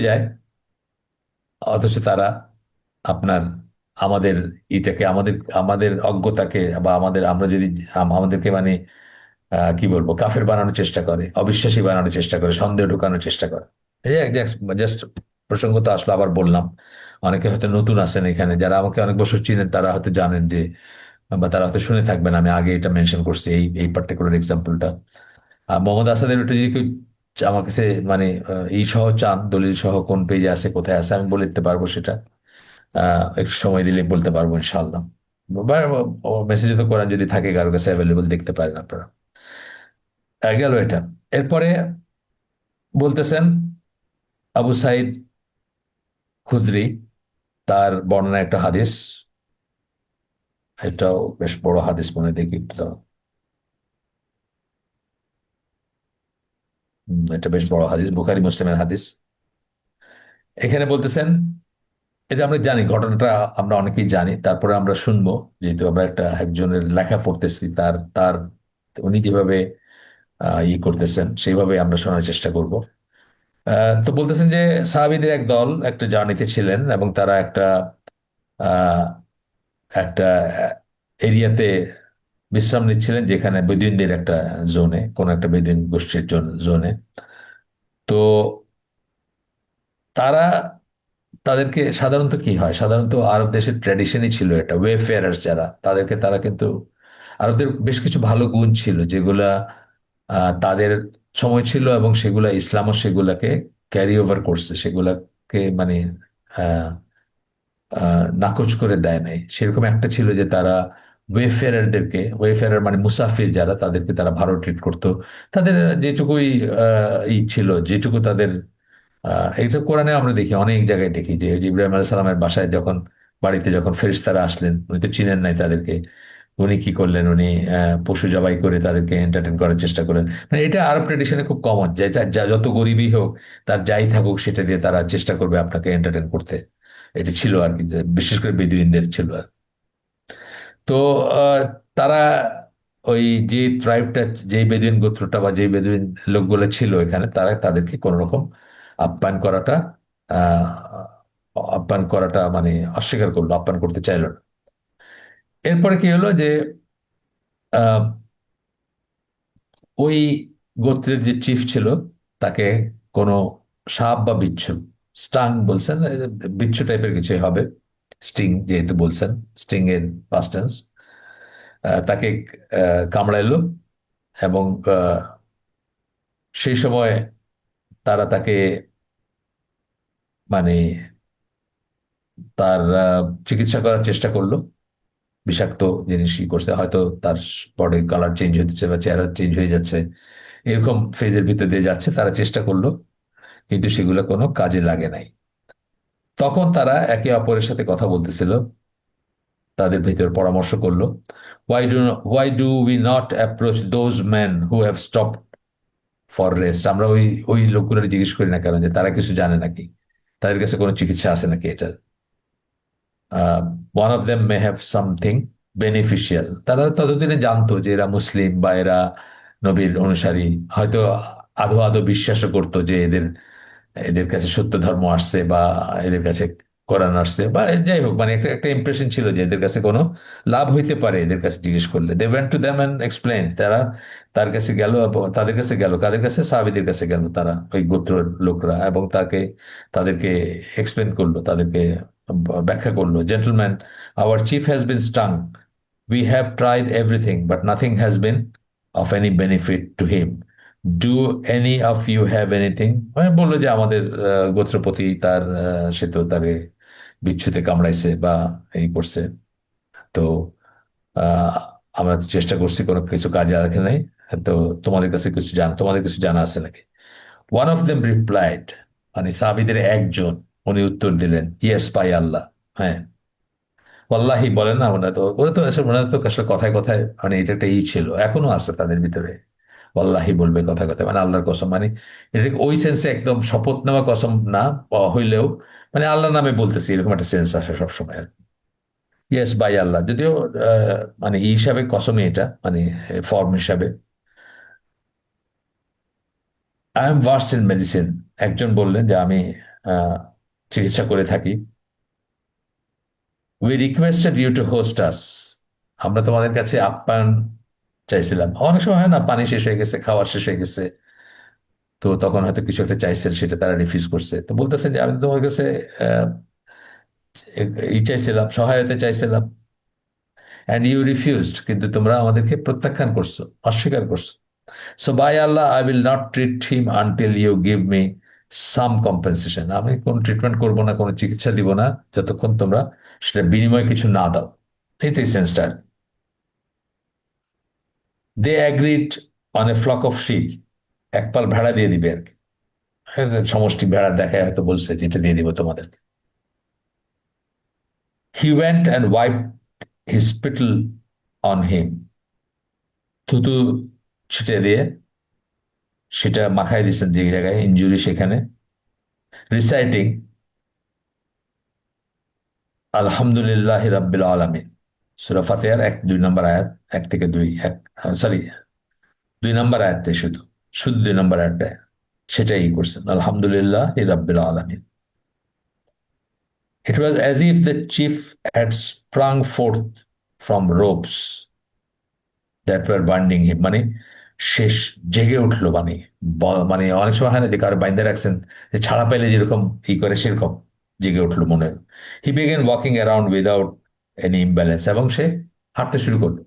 যায়। অথচ তারা আপনার আমাদের এটাকে, আমাদের আমাদের অজ্ঞতাকে, বা আমরা যদি আমাদেরকে মানে কি বলবো, কাফের বানানোর চেষ্টা করে, অবিশ্বাসী বানানোর চেষ্টা করে, সন্দেহ ঢুকানোর চেষ্টা করে। এই জাস্ট প্রসঙ্গ তো আসলো, আবার বললাম। অনেকে হয়তো নতুন আছেন এখানে, যারা আমাকে অনেক বছর চিনেন তারা হয়তো জানেন যে, বা তারা হয়তো শুনে থাকবেন, আমি আগে এটা মেনশন করছি এই এই পার্টিকুলার এক্সাম্পলটা। আর মোহাম্মদ আসাদের ওটা যদি কেউ আমার কাছে মানে এই সহ চান, দলিল সহ কোন পেজে আছে কোথায় আছে, আমি বলে দিতে পারবো সেটা। একটু সময় দিলে বলতে পারবো ইনশাল্লাহ। বা মেসেজে তো কোরআন যদি থাকে কারো কাছে অ্যাভেলেবল, দেখতে পারেন আপনারা। গেল এটা। এরপরে বলতেছেন আবু সাইদ খুদরি, তার বর্ণনা একটা হাদিস। এটাও বেশ বড় হাদিস, মনে দেখি একটু দাঁড়াও। এটা বেশ বড় হাদিস, বুখারী মুসলিমের হাদিস। এখানে বলতেছেন এটা আমরা জানি, ঘটনাটা আমরা অনেকেই জানি, তারপরে আমরা শুনবো, যেহেতু আমরা একজনের লেখা পড়তেছি, তার তার উনি যেভাবে করতেছেন সেইভাবে আমরা শোনার চেষ্টা করব। তো বলতেছেন যে সাহাবীদের এক দল একটা জার্নিতে ছিলেন, এবং তারা আহ, একটা এরিয়াতে বিশ্রাম নিচ্ছিলেন, যেখানে বেদুইনদের একটা জোনে, কোন একটা বেদুইন গোষ্ঠীর জোনে। তো তারা, তাদেরকে সাধারণত কি হয়, সাধারণত আরব দেশের ট্র্যাডিশনই ছিল এটা, ওয়েফেয়ারার্স যারা, তাদেরকে তারা কিন্তু, আরবদের বেশ কিছু ভালো গুণ ছিল যেগুলা তাদের সময় ছিল, এবং সেগুলা ইসলামও সেগুলাকে ক্যারি ওভার করছে, সেগুলাকে মানে আহ, নাকচ করে দেয় নাই। সেরকম একটা ছিল যে তারা ওয়েফেয়ারদেরকে, ওয়েফেয়ার মানে মুসাফির যারা, তাদেরকে তারা ভালো ট্রিট করতো। তাদের যেটুকুই ছিল, যেটুকু তাদের এটা কোরআনে আমরা দেখি, অনেক জায়গায় দেখি যে ইব্রাহিম আলাইহিস সালামের বাসায় যখন, বাড়িতে যখন ফেরেশতারা আসলেন, উনি তো চিনেন নাই তাদেরকে, উনি কি করলেন, উনি পশু জবাই করে তাদেরকে এন্টারটেন করার চেষ্টা করলেন। মানে এটা আরব ট্রেডিশনে খুব কমন, যে যত গরিবই হোক, তার যাই থাকুক, সেটা দিয়ে তারা চেষ্টা করবে আপনাকে এন্টারটেন করতে। এটা ছিল আর কি, যে বিশেষ করে বেদুইনদের ছিল আর। তো আহ, তারা ওই যে ট্রাইবটা, যে বেদুইন গোত্রটা বা যে বেদুইন লোকগুলো ছিল এখানে, তারা তাদেরকে কোন রকম আপ্যায়ন করাটা আহ আপ্যায়ন করাটা মানে অস্বীকার করলো, আপ্যায়ন করতে চাইলো না। এরপরে কি হলো যে আহ, ওই গোত্রের যে চিফ ছিল, তাকে কোনো সাপ বা বিচ্ছু, স্টাং বলছেন, বিচ্ছু টাইপের কিছু হবে, স্টিং যেহেতু বলছেন, স্টিং এর পাস্ট টেন্স, তাকে কামড়াইলো। এবং সেই সময় তারা তাকে মানে তার চিকিৎসা করার চেষ্টা করলো। বিষাক্ত জিনিসই করছে, হয়তো তার বডির কালার চেঞ্জ হচ্ছে বা চেহারা চেঞ্জ হয়ে যাচ্ছে, এরকম ফেজের ভিতর দিয়ে যাচ্ছে, তারা চেষ্টা করলো, কিন্তু সেগুলো কোনো কাজে লাগে নাই। তখন তারা একে অপরের সাথে কথা বলতেছিল, তাদের ভিতর পরামর্শ করলো, why do we not approach those men who have stop for rest. আমরা ওই ওই লোকগুলো জিজ্ঞেস করি না কেন, যে তারা কিছু জানে নাকি, তাদের কাছে কোনো চিকিৎসা আছে নাকি এটা। One of them may have something beneficial. তারা ততদিনে জানতো যে এরা মুসলিম বা এরা নবীর অনুসারী, হয়তো আধো আধো বিশ্বাসও করতো যে এদের এদের কাছে সত্য ধর্ম আসছে, বা এদের কাছে কোরআন আসছে, বা যাই হোক, মানে একটা একটা ইমপ্রেশন ছিল যে এদের কাছে কোনো লাভ হইতে পারে এদের কাছে জিজ্ঞেস করলে। They went to them and explain. তারা তার কাছে গেল, এবং তাদের কাছে গেল, কাদের কাছে, সাহাবীদের কাছে গেল, তারা ওই গোত্রের লোকরা, এবং তাদেরকে এক্সপ্লেন করলো, তাদেরকে ব্যাখ্যা করলো, gentleman, our chief has been stung, we have tried everything but nothing has been of any benefit to him, do any of you have anything. মানে বললো যে আমাদের গোত্রপতি, সে তো তার বিচ্ছুতে কামড়াইছে বা এই করছে, তো আহ, আমরা তো চেষ্টা করছি, কোনো কিছু কাজে রাখে নাই। তো তোমাদের কিছু জানা আছে নাকি? ওয়ান অফ দেম রিপ্লাইড, মানে সাহাবীদের একজন, উনি উত্তর দিলেন, ইয়েস বাই আল্লাহ, হ্যাঁ, ওয়াল্লাহি বলেন না, ওনারা তো আসলে কথায় কথায়, মানে এটা একটা ছিল, এখনো আছে তাদের ভিতরে, ওয়াল্লাহি বলবে কথায় কথায়, মানে আল্লাহর কসম, মানে এটা ওই সেন্সে একদম শপথ নেওয়া কসম না হইলেও, মানে আল্লাহর নামে বলতেছি, এরকম একটা সেন্স আসে সবসময়। ইয়েস বাই আল্লাহ, যদিও মানে ই হিসাবে কসমই এটা, মানে ফর্ম হিসাবে। I am versed in medicine, একজন বললেন যে আমি আহ, চিকিৎসা করে থাকি। We requested you to host us, আমরা তোমাদের কাছে আপ্যায়ন চাইছিলাম। অনেক সময় হয় না, পানি শেষ হয়ে গেছে, খাবার শেষ হয়ে গেছে, তো তখন হয়তো কিছু একটা চাইছেন, সেটা তারা রিফিউজ করছে। তো বলতেছেন যে আমি তোমার কাছে আহ, চাইছিলাম, সহায়তা চাইছিলাম, অ্যান্ড ইউ রিফিউজড, কিন্তু তোমরা আমাদেরকে প্রত্যাখ্যান করছো, অস্বীকার করছো। So by Allah, I will not treat him until you give me some compensation. আমি কোনো ট্রিটমেন্ট করবো না, কোনো চিকিৎসা দিব না, যতক্ষণ তোমরা সেটা বিনিময়ে কিছু না দাও। এটাই সেন্সটা। They agreed on a flock of sheep, এক পাল ভেড়া দিয়ে দিবে আর কি। হ্যাঁ, সমষ্টি ভেড়া দেখায় হয়তো বলছে যে এটা দিয়ে দিব তোমাদেরকে। He went and wipe his spittle on him, থুতু ছিটে দিয়ে সেটা মাখায় দিচ্ছেন যে জায়গায় ইনজুরি, সেখানে রিসাইটিং, আলহামদুলিল্লাহ রাব্বিল আলামিন, সূরা ফাতিহার 1-2 নম্বর আয়াত, 1 থেকে 2, সরি, 2 নম্বর আয়াতে, শুধু শুধু 2 নম্বর আয়াতটা, সেটাই করছেন, আলহামদুলিল্লাহ রাব্বিল আলামিন। It was as if the chief had sprung forth from ropes that were binding him, মানে শেষ জেগে উঠলো, মানে মানে অনেক সময় হয় না যে কারো বাইন্দা রাখছেন, যে ছাড়া পেলে যেরকম ই করে সেরকম জেগে উঠলো মনের। He began walking around without any imbalance, এবং সে হাঁটতে শুরু করলো।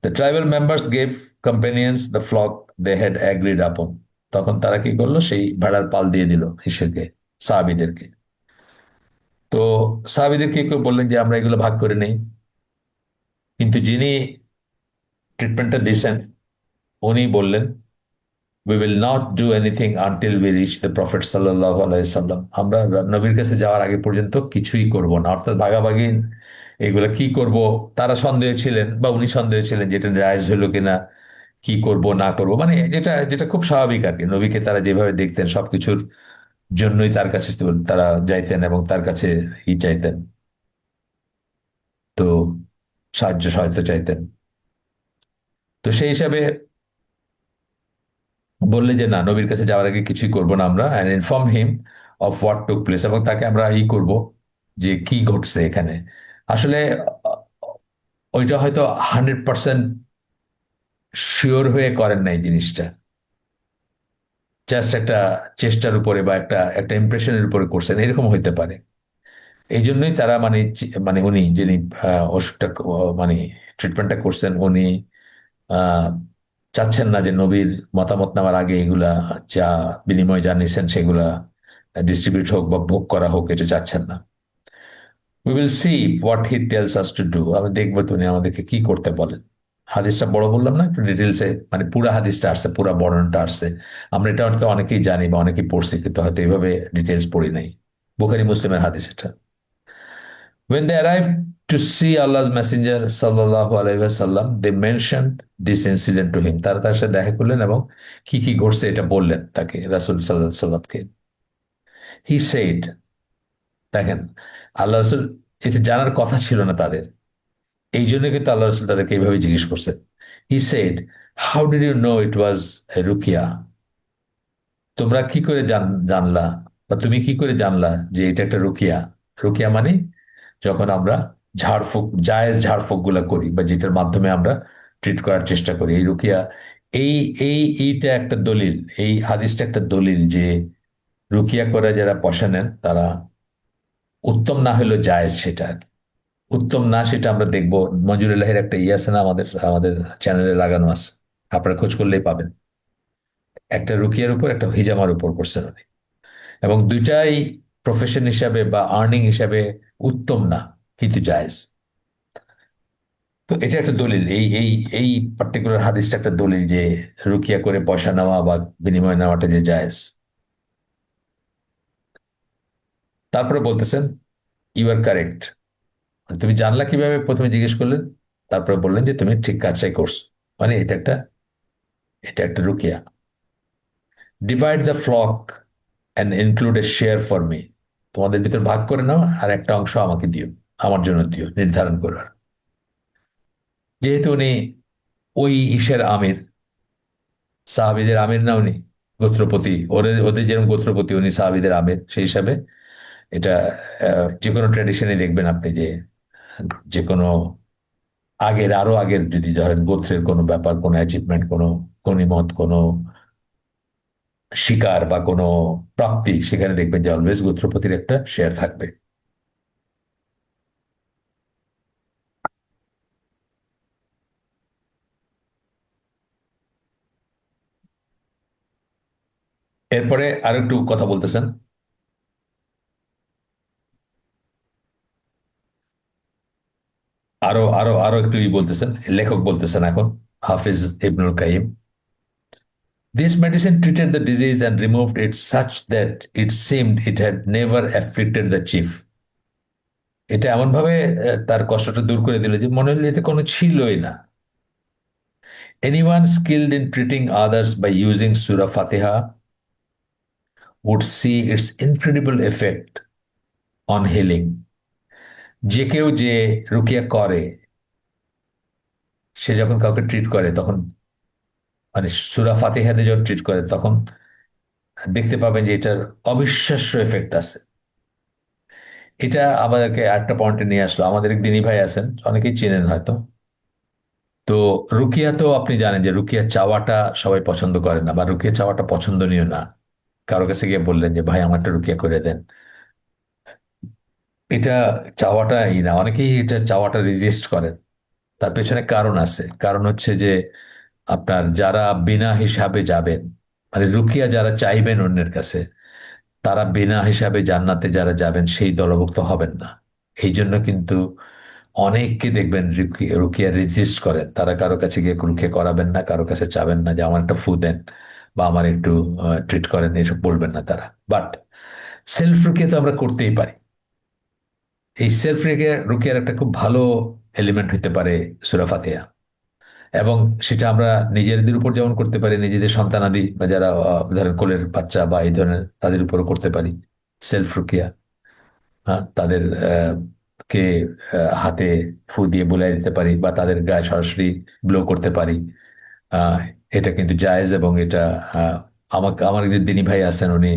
The tribal members gave companions the flock they had agreed upon, তখন তারা কি করলো, সেই ভেড়ার পাল দিয়ে দিল হিসেবে সাহাবীদেরকে। তো সাহাবীদের কেউ কেউ বললেন যে আমরা এগুলো ভাগ করে নেই, কিন্তু যিনি ট্রিটমেন্টটা দিয়েছেন উনি বললেন, we will not do anything until we reach the prophet সাল্লাল্লাহু আলাইহি সাল্লাম, আমরা নবীর কাছে যাওয়ার আগে পর্যন্ত কিছুই করব না, অর্থাৎ ভাগাভাগি এগুলো কি করব। তারা সন্দেহ ছিলেন, বা উনি সন্দেহ ছিলেন যেটা জায়েজ হলো কিনা, কি করব না করব, মানে যেটা যেটা খুব স্বাভাবিক আর কি। নবীকে তারা যেভাবে দেখতেন সবকিছুর জন্যই তার কাছে তারা যাইতেন এবং তার কাছে ই চাইতেন, তো সাহায্য সহায়তা চাইতেন। তো সেই হিসাবে বললে যে না, নবীর কাছে যাওয়ার আগে কিছুই করব না আমরা, and inform him of what took place, এবং তাকে আমরা ই করব যে কি ঘটছে এখানে। আসলে আহ, ওইটা হয়তো 100% শিওর হয়ে করেন নাই জিনিসটা, জাস্ট একটা চেষ্টার উপরে বা একটা একটা ইমপ্রেশনের উপরে করছেন, এরকম হইতে পারে। এই জন্যই তারা মানে মানে উনি যিনি অসুখটা মানে ট্রিটমেন্টটা করছেন, উনি আহ চাচ্ছেন না যে নবীর মতামত নেওয়ার আগে এগুলা যা বিনিময় যা নিছেন সেগুলা ডিস্ট্রিবিউট হোক বা ভোগ করা হোক, এটা চাচ্ছেন না। We will see what he tells us to do, আমি দেখবো তিনি আমাদেরকে কি করতে বলেন। হাদিসটা বড় বললাম না, একটু ডিটেলসে, মানে পুরা হাদিসটা আসছে, পুরা বর্ণনটা আসছে। আমরা এটা হয়তো অনেকেই জানি বা অনেকেই পড়ছি, কিন্তু হয়তো এইভাবে ডিটেলস পড়ি নাই। বুখারী মুসলিমের হাদিস এটা। When they arrived to see Allah's Messenger sallallahu alaihi wasallam, they mentioned this incident to him. তারা তার সাথে দেখা করলেন এবং কি কি ঘটছে এটা বললেন তাকে, রাসূল সাল্লাল্লাহু আলাইহি সাল্লামকে। He said, দেখেন, আল্লাহ রাসূল এটা জানার কথা ছিল না তাদের, এই জন্য কিন্তু আল্লাহ রাসূল তাদেরকে এইভাবে জিজ্ঞেস করছেন। He said, how did you know it was a ruqya? তোমরা কি করে জানলা, বা তুমি কি করে জানলা যে এটা একটা রুকিয়া? রুকিয়া মানে যখন আমরা ঝাড়ফুঁক, জায়েজ ঝাড়ফুঁক গুলা করি বা যেটার মাধ্যমে আমরা ট্রিট করার চেষ্টা করি, এই রুকিয়া, এই এই এইটা একটা দলিল, এই হাদিসটা একটা দলিল যে রুকিয়া করে যারা পয়সা নেন তারা উত্তম না হলেও জায়েজ, সেটা উত্তম না, সেটা আমরা দেখবো। মঞ্জুরুল্লাহের একটা ইয়ে আছে না, আমাদের আমাদের চ্যানেলে লাগানো আছে, আপনারা খোঁজ করলেই পাবেন। একটা রুকিয়ার উপর, একটা হিজামার উপর করছেন উনি, এবং দুইটাই প্রফেশন হিসাবে বা আর্নিং হিসাবে উত্তম না, কিন্তু জায়েজ। তো এটা একটা দলিল, এই এই এই পার্টিকুলার হাদিসটা একটা দলিল যে রুকিয়া করে পয়সা নেওয়া বা বিনিময় নেওয়াটা যে জায়েজ। তারপরে বলতেছেন, ইউ আর কারেক্ট, তুমি জানলা কিভাবে, প্রথমে জিজ্ঞেস করলেন, তারপরে বললেন যে তুমি ঠিক কাজটাই করছো, মানে এটা একটা রুকিয়া। Divide the flock and include a share for me, তোমাদের ভিতর ভাগ করে নাও আর একটা অংশ আমাকে দিও, আমার জন্য দিও, নির্ধারণ করো। যেহেতু উনি ওই ইসের আমির, সাহাবীদের আমির না উনি, গোত্রপতি, ওদের ওদের যেরকম গোত্রপতি, উনি সাহাবীদের আমির, সেই হিসাবে এটা যে কোনো ট্র্যাডিশনে দেখবেন আপনি যে যে কোনো আগের, আরো আগের যদি ধরেন গোত্রের কোনো ব্যাপার, কোনো অ্যাচিভমেন্ট, কোনো গনিমত, কোনো শিকার বা কোনো প্রাপ্তি, সেখানে দেখবেন যে অলওয়েজ গোত্রপতির একটা শেয়ার থাকবে। এরপরে আরো একটু কথা বলতেছেন, আরো আরো আরো একটু বলতেছেন, লেখক বলতেছেন এখন, হাফিজ ইবনুল Qayyim, this medicine treated the disease and removed it such that it seemed it had never afflicted the chief. এটা এমন ভাবে তার কষ্টটা দূর করে দিল যে মনে হলো এতে কোনো ছিলই না। Anyone skilled in treating others by using Surah Fatiha would see its incredible effect on healing. যে কেউ যে রুকিয়া করে, সে যখন কাউকে ট্রিট করে তখন, মানে সূরা ফাতিহাতে যখন ট্রিট করে তখন দেখতে পাবেন যে এটার অবিশ্বাস্য এফেক্ট আছে। এটা আমাদেরকে একটা পয়েন্টে নিয়ে আসলো। আমাদের এক দিনী ভাই আছেন, অনেকেই চেনেন হয়তো। তো রুকিয়া তো আপনি জানেন যে রুকিয়া চাওয়াটা সবাই পছন্দ করে না, বা রুকিয়া চাওয়াটা পছন্দনীয় না। কারো কাছে গিয়ে বললেন যে ভাই আমারটা রুকিয়া করে দেন, এটা চাওয়াটাই না, অনেকেই এটা চাওয়াটা রেজিস্ট করেন। তার পেছনে কারণ আছে। কারণ হচ্ছে যে আপনার যারা বিনা হিসাবে যাবেন, মানে রুকিয়া যারা চাইবেন অন্যের কাছে, তারা বিনা হিসাবে জান্নাতে যারা যাবেন সেই দলভুক্ত হবেন না। এই জন্য কিন্তু অনেককে দেখবেন রুকিয়া রেজিস্ট করেন। তারা কারো কাছে গিয়ে রুকিয়া করাবেন না, কারো কাছে চাবেন না যে আমার একটা ফু দেন বা আমার একটু ট্রিট করেন, এসব বলবেন না তারা। বাট সেলফ রুকিয়া তো আমরা করতেই পারি। এই সেলফ রুকিয়ার একটা খুব ভালো এলিমেন্ট হতে পারে সূরা ফাতিহা। এবং সেটা আমরা নিজেদের উপর যেমন করতে পারি, নিজেদের সন্তানাদি বা যারা ধরেন কোলের বাচ্চা বা এই ধরনের তাদের উপরও করতে পারি সেলফ রুকিয়া। হ্যাঁ, তাদের কে হাতে ফু দিয়ে বুলাই দিতে পারি বা তাদের গায়ে সরাসরি ব্লো করতে পারি। আহ, এটা কিন্তু জায়েজ। এবং এটা আহ, আমাকে, আমার যে দিনী ভাই আছেন উনি,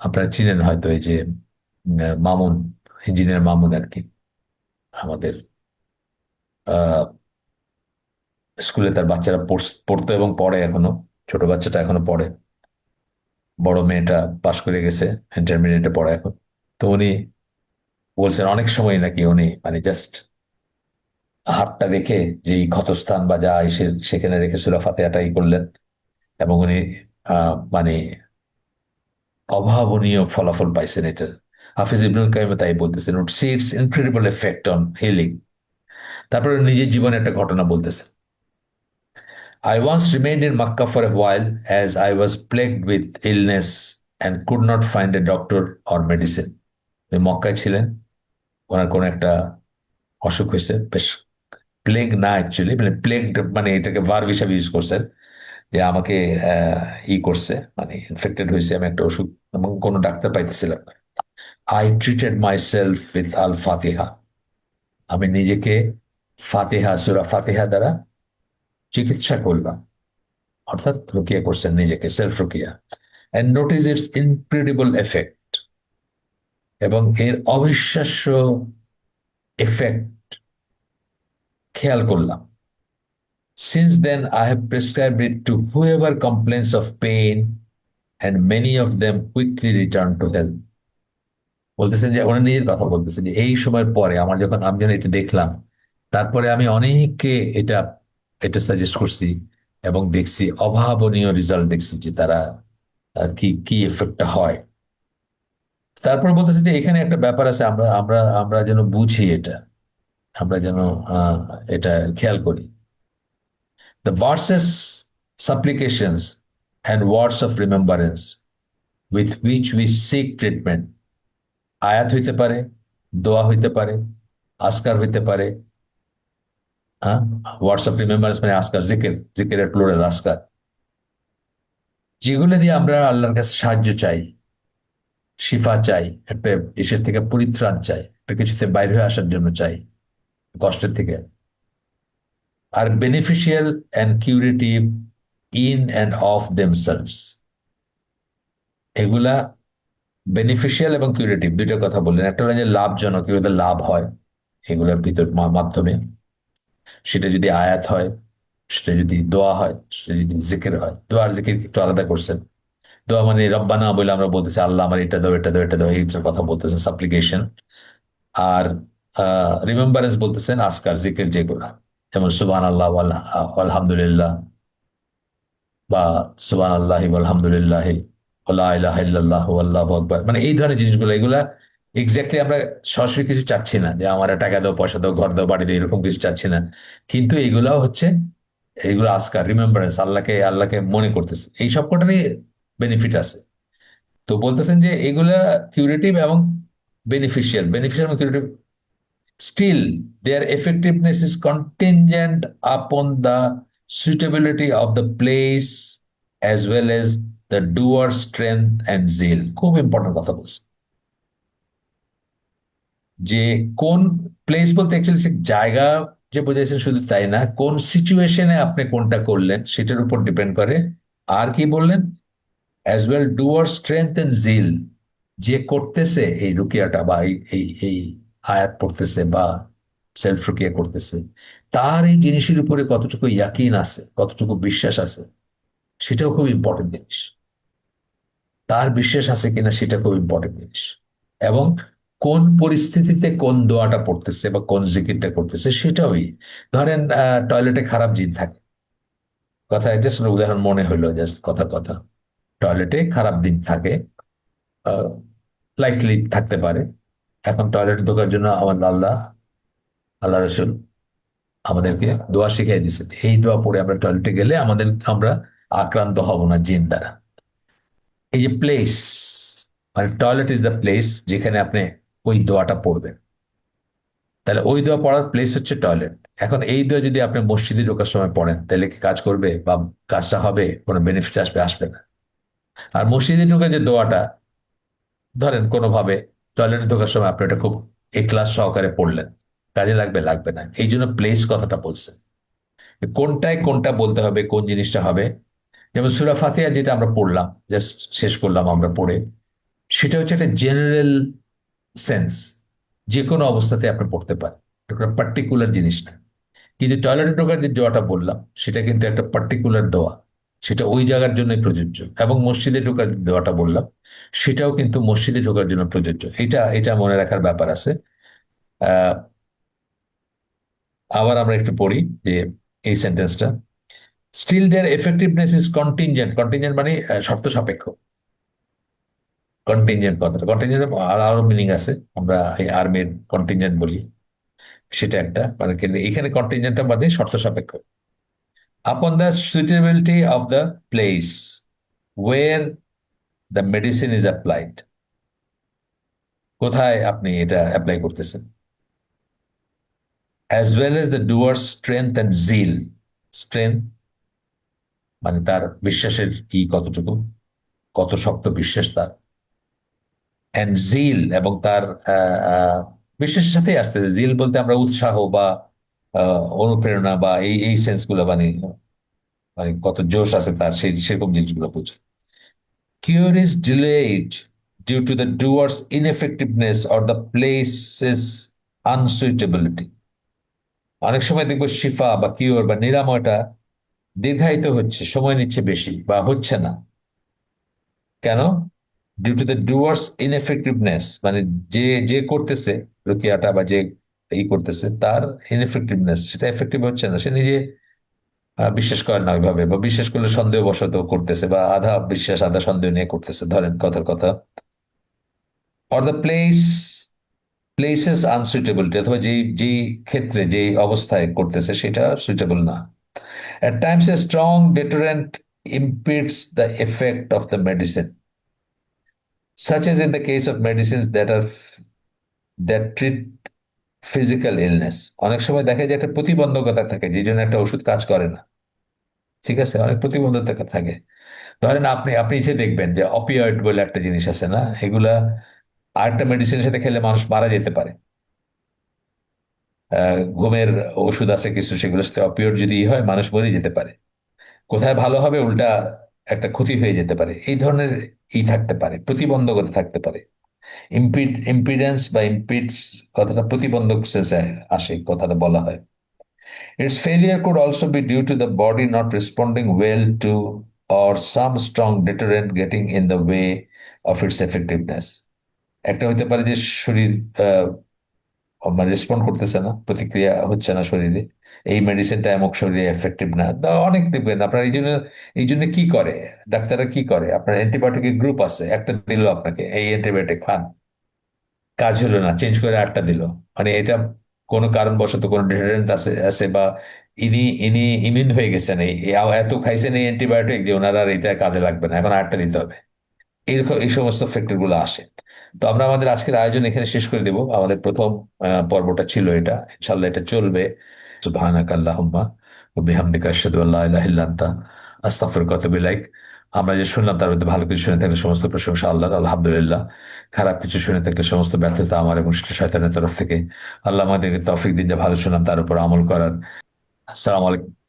আপনারা চিনেন হয়তো, এই যে মামুন, ইঞ্জিনিয়ার মামুন আর কি, আমাদের স্কুলে তার বাচ্চারা পড়তো এবং পড়ে এখনো। ছোট বাচ্চাটা এখনো পড়ে, বড় মেয়েটা পাশ করে গেছে, ইন্টারমিডিয়েটে পড়ে এখন। তো উনি বলছেন অনেক সময় নাকি উনি মানে জাস্ট হাতটা রেখে, যেই ক্ষতস্থান বা যা এসে সেখানে রেখে সূরা ফাতিহাটাই করলেন। এবং উনি মানে অভাবনীয় ফলাফল পাইছেন এটার। হাফিজ ইবনুল কাইম তাই বলতেছেন, it sits incredible effect on healing. তারপরে নিজের জীবনে একটা ঘটনা বলতেছেন। I once remained in Makkah for a while as I was plagued with illness and could not find a doctor or medicine. উনি মক্কায় ছিলেন, ওনার কোনো একটা অসুখ হয়েছে বেশ। প্লেগ না অ্যাকচুয়ালি, মানে প্লেগ মানে এটাকে ভার্ব হিসাবে ইউজ করছেন, যে আমাকে ই করছে, মানে ইনফেক্টেড হয়েছে, আমি একটা ওষুধ এবং কোনো ডাক্তার পাইতেছিলাম না। I treated myself with al Fatiha. আমি নিজেকে ফাতিহা, সূরা ফাতিহা দ্বারা চিকিৎসা করলাম, অর্থাৎ রুকিয়া করছেন নিজেকে, সেলফ রুকিয়া। And notice its incredible effect, এবং এর অবিশ্বাস্য এফেক্ট খেয়াল করলাম। Since then I have prescribed it to whoever complains of pain and many of them quickly return to health. বলতেছেন যে ওনার নিজের কথা বলতেছেন যে এই সময়ের পরে আমার যখন, আমি যখন এটা দেখলাম, তারপরে আমি অনেককে এটা এটা সাজেস্ট করছি এবং দেখছি অভাবনীয় রেজাল্ট দেখছি যে তারা আর কি কি এফেক্টটা হয়। তারপর বলতেছে যে এখানে একটা ব্যাপার আছে, আমরা আমরা আমরা যেন বুঝি এটা, আমরা যেন আহ, এটা খেয়াল করি। The verses, supplications and words of remembrance with which we seek treatment. আয়াত হইতে পারে, দোয়া হইতে পারে, আসকার হইতে পারে। হ্যাঁ, ওয়ার্ডস অফ রিমেম্বারেন্স মানে আসকার, জিকির, জিকিরের প্লুরাল আসকার, যেগুলো দিয়ে আমরা আল্লাহর কাছে সাহায্য চাই, শিফা চাই, একটা ইসের থেকে পরিত্রাণ চাই, একটা কিছুতে বাইরে হয়ে আসার জন্য চাই, কষ্টের থেকে, আর beneficial and curative in and of themselves. এগুলা বেনিফিশিয়াল এবং কিউরেটিভ দুইটা কথা বললেন। একটা হলো যে লাভজনক, এগুলোতে লাভ হয় এগুলোর ভিতর মাধ্যমে, সেটা যদি আয়াত হয়, সেটা যদি দোয়া হয়, সেটা যদি জিকির হয়। দোয়া আর জিকির একটু আলাদা করছেন। দোয়া মানে রব্বানা বলে আমরা বলতেছি আল্লাহ আমার এটা দাও, এটা দাও, এটা দাও, এইটার কথা বলতেছেন, সাপ্লিকেশন। আর রিমেম্বারেন্স বলতেছেন আসকার, জিকির যেগুলা, যেমন সুবহান আল্লাহ, আলহামদুলিল্লাহ, বা সুবহান আল্লাহি আলহামদুলিল্লাহ, লা ইলাহা ইল্লাল্লাহ আল্লাহু আকবার। মানে এই ধরনের জিনিসগুলো, এগুলা এক্স্যাক্টলি আমরা সরাসরি কিছু চাচ্ছি না যে আমার টাকা দাও, পয়সা দাও, ঘর দাও, বাড়ি দাও, এরকম কিছু চাচ্ছি না। কিন্তু এগুলাও হচ্ছে, এইগুলো আজকার রিমেম্বারেন্স, আল্লাহকে আল্লাহকে মনে করতেছে, এই সব কটারই বেনিফিট আছে। তো বলতেছেন যে এগুলা কিউরেটিভ এবং বেনিফিশিয়াল, বেনিফিশিয়াল এবং curative. Still, their effectiveness is contingent upon the suitability of the place as well as the doer's strength and zeal. খুব ইম্পর্টেন্ট কথা বলছি। যে কোন প্লেস বলতে অ্যাকচুয়ালি ঠিক জায়গা যে বোঝাইছেন শুধু তাই না, কোন সিচুয়েশনে আপনি কোনটা করলেন সেটার উপর ডিপেন্ড করে। আর কি বললেন, অ্যাজ ওয়েল ডুয়ার স্ট্রেংথ এন্ড জিল, যে করতেছে এই রুকিয়াটা বা এই আয়াত পড়তেছে বা সেলফ রুকিয়া করতেছে, তার এই জিনিসের উপরে কতটুকু ইয়াকিন আছে, কতটুকু বিশ্বাস আছে, সেটাও খুব ইম্পর্টেন্ট জিনিস। তার বিশ্বাস আছে কিনা সেটা খুব ইম্পর্টেন্ট জিনিস। এবং কোন পরিস্থিতিতে কোন দোয়াটা পড়তেছে বা কোন জিকিরটা করতেছে সেটাই। ধরেন টয়লেটে খারাপ জিন থাকে, কথা জাস্ট উদাহরণ মনে হইলো, জাস্ট কথা কথা। টয়লেটে খারাপ দিন থাকে, লাইকলি থাকতে পারে। এখন টয়লেটে ঢোকার জন্য আমার আল্লাহ, আল্লাহ রসুল আমাদেরকে দোয়া শিখিয়ে দিচ্ছেন, এই দোয়া পড়ে আমরা টয়লেটে গেলে আমরা আক্রান্ত হব না জিন দ্বারা। এই যে প্লেস, মানে টয়লেট ইজ দ্য প্লেস যেখানে আপনি ওই দোয়াটা পড়বেন। তাহলে ওই দোয়া পড়ার প্লেস হচ্ছে টয়লেট। এখন এই দোয়া যদি আপনি মসজিদে ঢোকার সময় পড়েন, তাহলে কি কাজ করবে বা কাজটা হবে, কোনো বেনিফিট আসবে? আসবে না। আর মসজিদে ঢোকে যে দোয়াটা, ধরেন কোনোভাবে টয়লেটে ঢোকার সময় আপনি এটা খুব এক্লাস সহকারে পড়লেন, কাজে লাগবে? লাগবে না। এই জন্য প্লেস কথাটা বলছে, কোনটায় কোনটা বলতে হবে, কোন জিনিসটা হবে। যেমন সূরা ফাতিহা যেটা আমরা পড়লাম, জাস্ট শেষ করলাম আমরা পড়ে, সেটা হচ্ছে একটা জেনারেল সেন্স, যে কোনো অবস্থাতে আপনি পড়তে পারেন, একটা পার্টিকুলার জিনিস না। কিন্তু টয়লেটে ঢোকার যে দোয়াটা বললাম, সেটা কিন্তু একটা পার্টিকুলার দোয়া, সেটা ওই জায়গার জন্যই প্রযোজ্য। এবং মসজিদে ঢোকার যে দোয়াটা বললাম, সেটাও কিন্তু মসজিদে ঢোকার জন্য প্রযোজ্য। এটা এটা মনে রাখার ব্যাপার আছে। আহ আবার আমরা একটু পড়ি যে এই সেন্টেন্সটা, still their effectiveness is contingent. Contingent মানে শর্ত সাপেক্ষ। কন্টিনজেন্ট কথাটা, কন্টিনজেন্ট আরো মিনিং আছে, আমরা এই আর্মির কন্টিনজেন্ট বলি, সেটা একটা মানে, কিন্তু এখানে কন্টিনজেন্টটা মানে শর্ত সাপেক্ষ। Upon the suitability of the place where the medicine is applied, কোথায় আপনি এটা অ্যাপ্লাই করতেছেন। As well as the doer strength and zeal. Strength মানে তার বিশ্বাসের কি কতটুকু, কত শক্ত বিশ্বাস তার। অ্যান্ড জিল এবং তার আহ, আহ, বিশ্বাসের সাথেই আসতেছে। জিল বলতে আমরা উৎসাহ বা অনুপ্রেরণা বা এই সেন্স গুলো, মানে মানে কত জোশ আছে তার, সেই সেরকম জিনিসগুলো বুঝে। Cure is delayed due to the doer's ineffectiveness or the place's unsuitability. অনেক সময় দেখবো শিফা বা কিওর বা নিরাময়টা দীর্ঘায়িত হচ্ছে, সময় নিচ্ছে বেশি বা হচ্ছে না। কেন? ডিউ টু দ্য ডুয়ার্স ইনএফেক্টিভনেস, মানে যে যে করতেছে রুকিয়াটা বা যে করতেছে তার ইনএফেক্টিভনেস, সেটা এফেক্টিভ হচ্ছে না। সে নিজে বিশ্বাস করে না ওইভাবে, বা বিশ্বাস করলে সন্দেহবশত করতেছে, বা আধা বিশ্বাস আধা সন্দেহ নিয়ে করতেছে, ধরেন কথার কথা। অর দ্য প্লেসেস আনসুইটেবিলিটি, অথবা যেই ক্ষেত্রে যেই অবস্থায় করতেছে সেটা সুইটেবল না। At times, a strong deterrent impedes the effect of the medicine, such as in the case of medicines that treat physical illness. অনেক সময় দেখা যায় একটা প্রতিবন্ধকতা থাকে, যে জন্য একটা ওষুধ কাজ করে না। ঠিক আছে, অনেক প্রতিবন্ধকতা থাকে। ধরেন আপনি আপনি যে দেখবেন যে অপিওয়েড বলে একটা জিনিস আছে না, এগুলা আরেকটা মেডিসিনের সাথে খেলে মানুষ মারা যেতে পারে। ঘুমের ওষুধ আছে কিছু, সেগুলোর সাথে অপিওয়েড যদি হয়, মানুষ মরে যেতে পারে। কোথায় ভালো হবে, উল্টা একটা ক্ষতি হয়ে যেতে পারে। এই ধরনের থাকতে পারে, প্রতিবন্ধকতা থাকতে পারে। ইম্পিডেন্স বা ইম্পিডস কথাটা প্রতিবন্ধক সেন্সে আসে, কথাটা বলা হয়। Its failure could also be due to the body not responding well to, or some strong deterrent getting in the way of its effectiveness. একটা হতে পারে যে শরীর মানে রেসপন্ড করতেছে না, প্রতিক্রিয়া হচ্ছে না শরীরে, এই মেডিসিনটা এমক শরীরে এফেক্টিভ না। তা অনেক দেখবেন আপনার, এই জন্য কি করে ডাক্তাররা, কি করে, আপনার অ্যান্টিবায়োটিক গ্রুপ আছে, একটা দিল আপনাকে, এই অ্যান্টিবায়োটিক খান, কাজ হলো না, চেঞ্জ করে আটটা দিল। মানে এটা কোনো কারণবশত কোনো ডিটারেন্ট আছে আছে বা ইনি ইনি ইমিউন হয়ে গেছেন, এত খাইছেন এই অ্যান্টিবায়োটিক যে ওনার আর এটা কাজে লাগবে না, এখন আটটা দিতে হবে। এরকম এই সমস্ত ফ্যাক্টর গুলো আসে। তো আমরা আমাদের আজকের আয়োজন এখানে শেষ করে দেব। আমাদের প্রথম পর্বটা ছিল এটা, ইনশাল্লাহ এটা চলবে। সুবহানাকা আল্লাহুম্মা ওয়া বিহামদিকা আশহাদু আল্লা ইলাহা ইল্লা আনতা আস্তাগফিরুকা ওয়া আতুবু ইলাইক। আমরা যে শুনলাম তার মধ্যে ভালো কিছু শুনে থাকলে সমস্ত প্রশংসা আল্লাহর, আলহামদুলিল্লাহ। খারাপ কিছু শুনে থাকলে সমস্ত ব্যর্থতা আমার এবং সেটা শয়তানের তরফ থেকে। আল্লাহ আমাদেরকে তৌফিক দিন যে ভালো শুনলাম তার উপর আমল করার। আসসালামু আলাইকুম।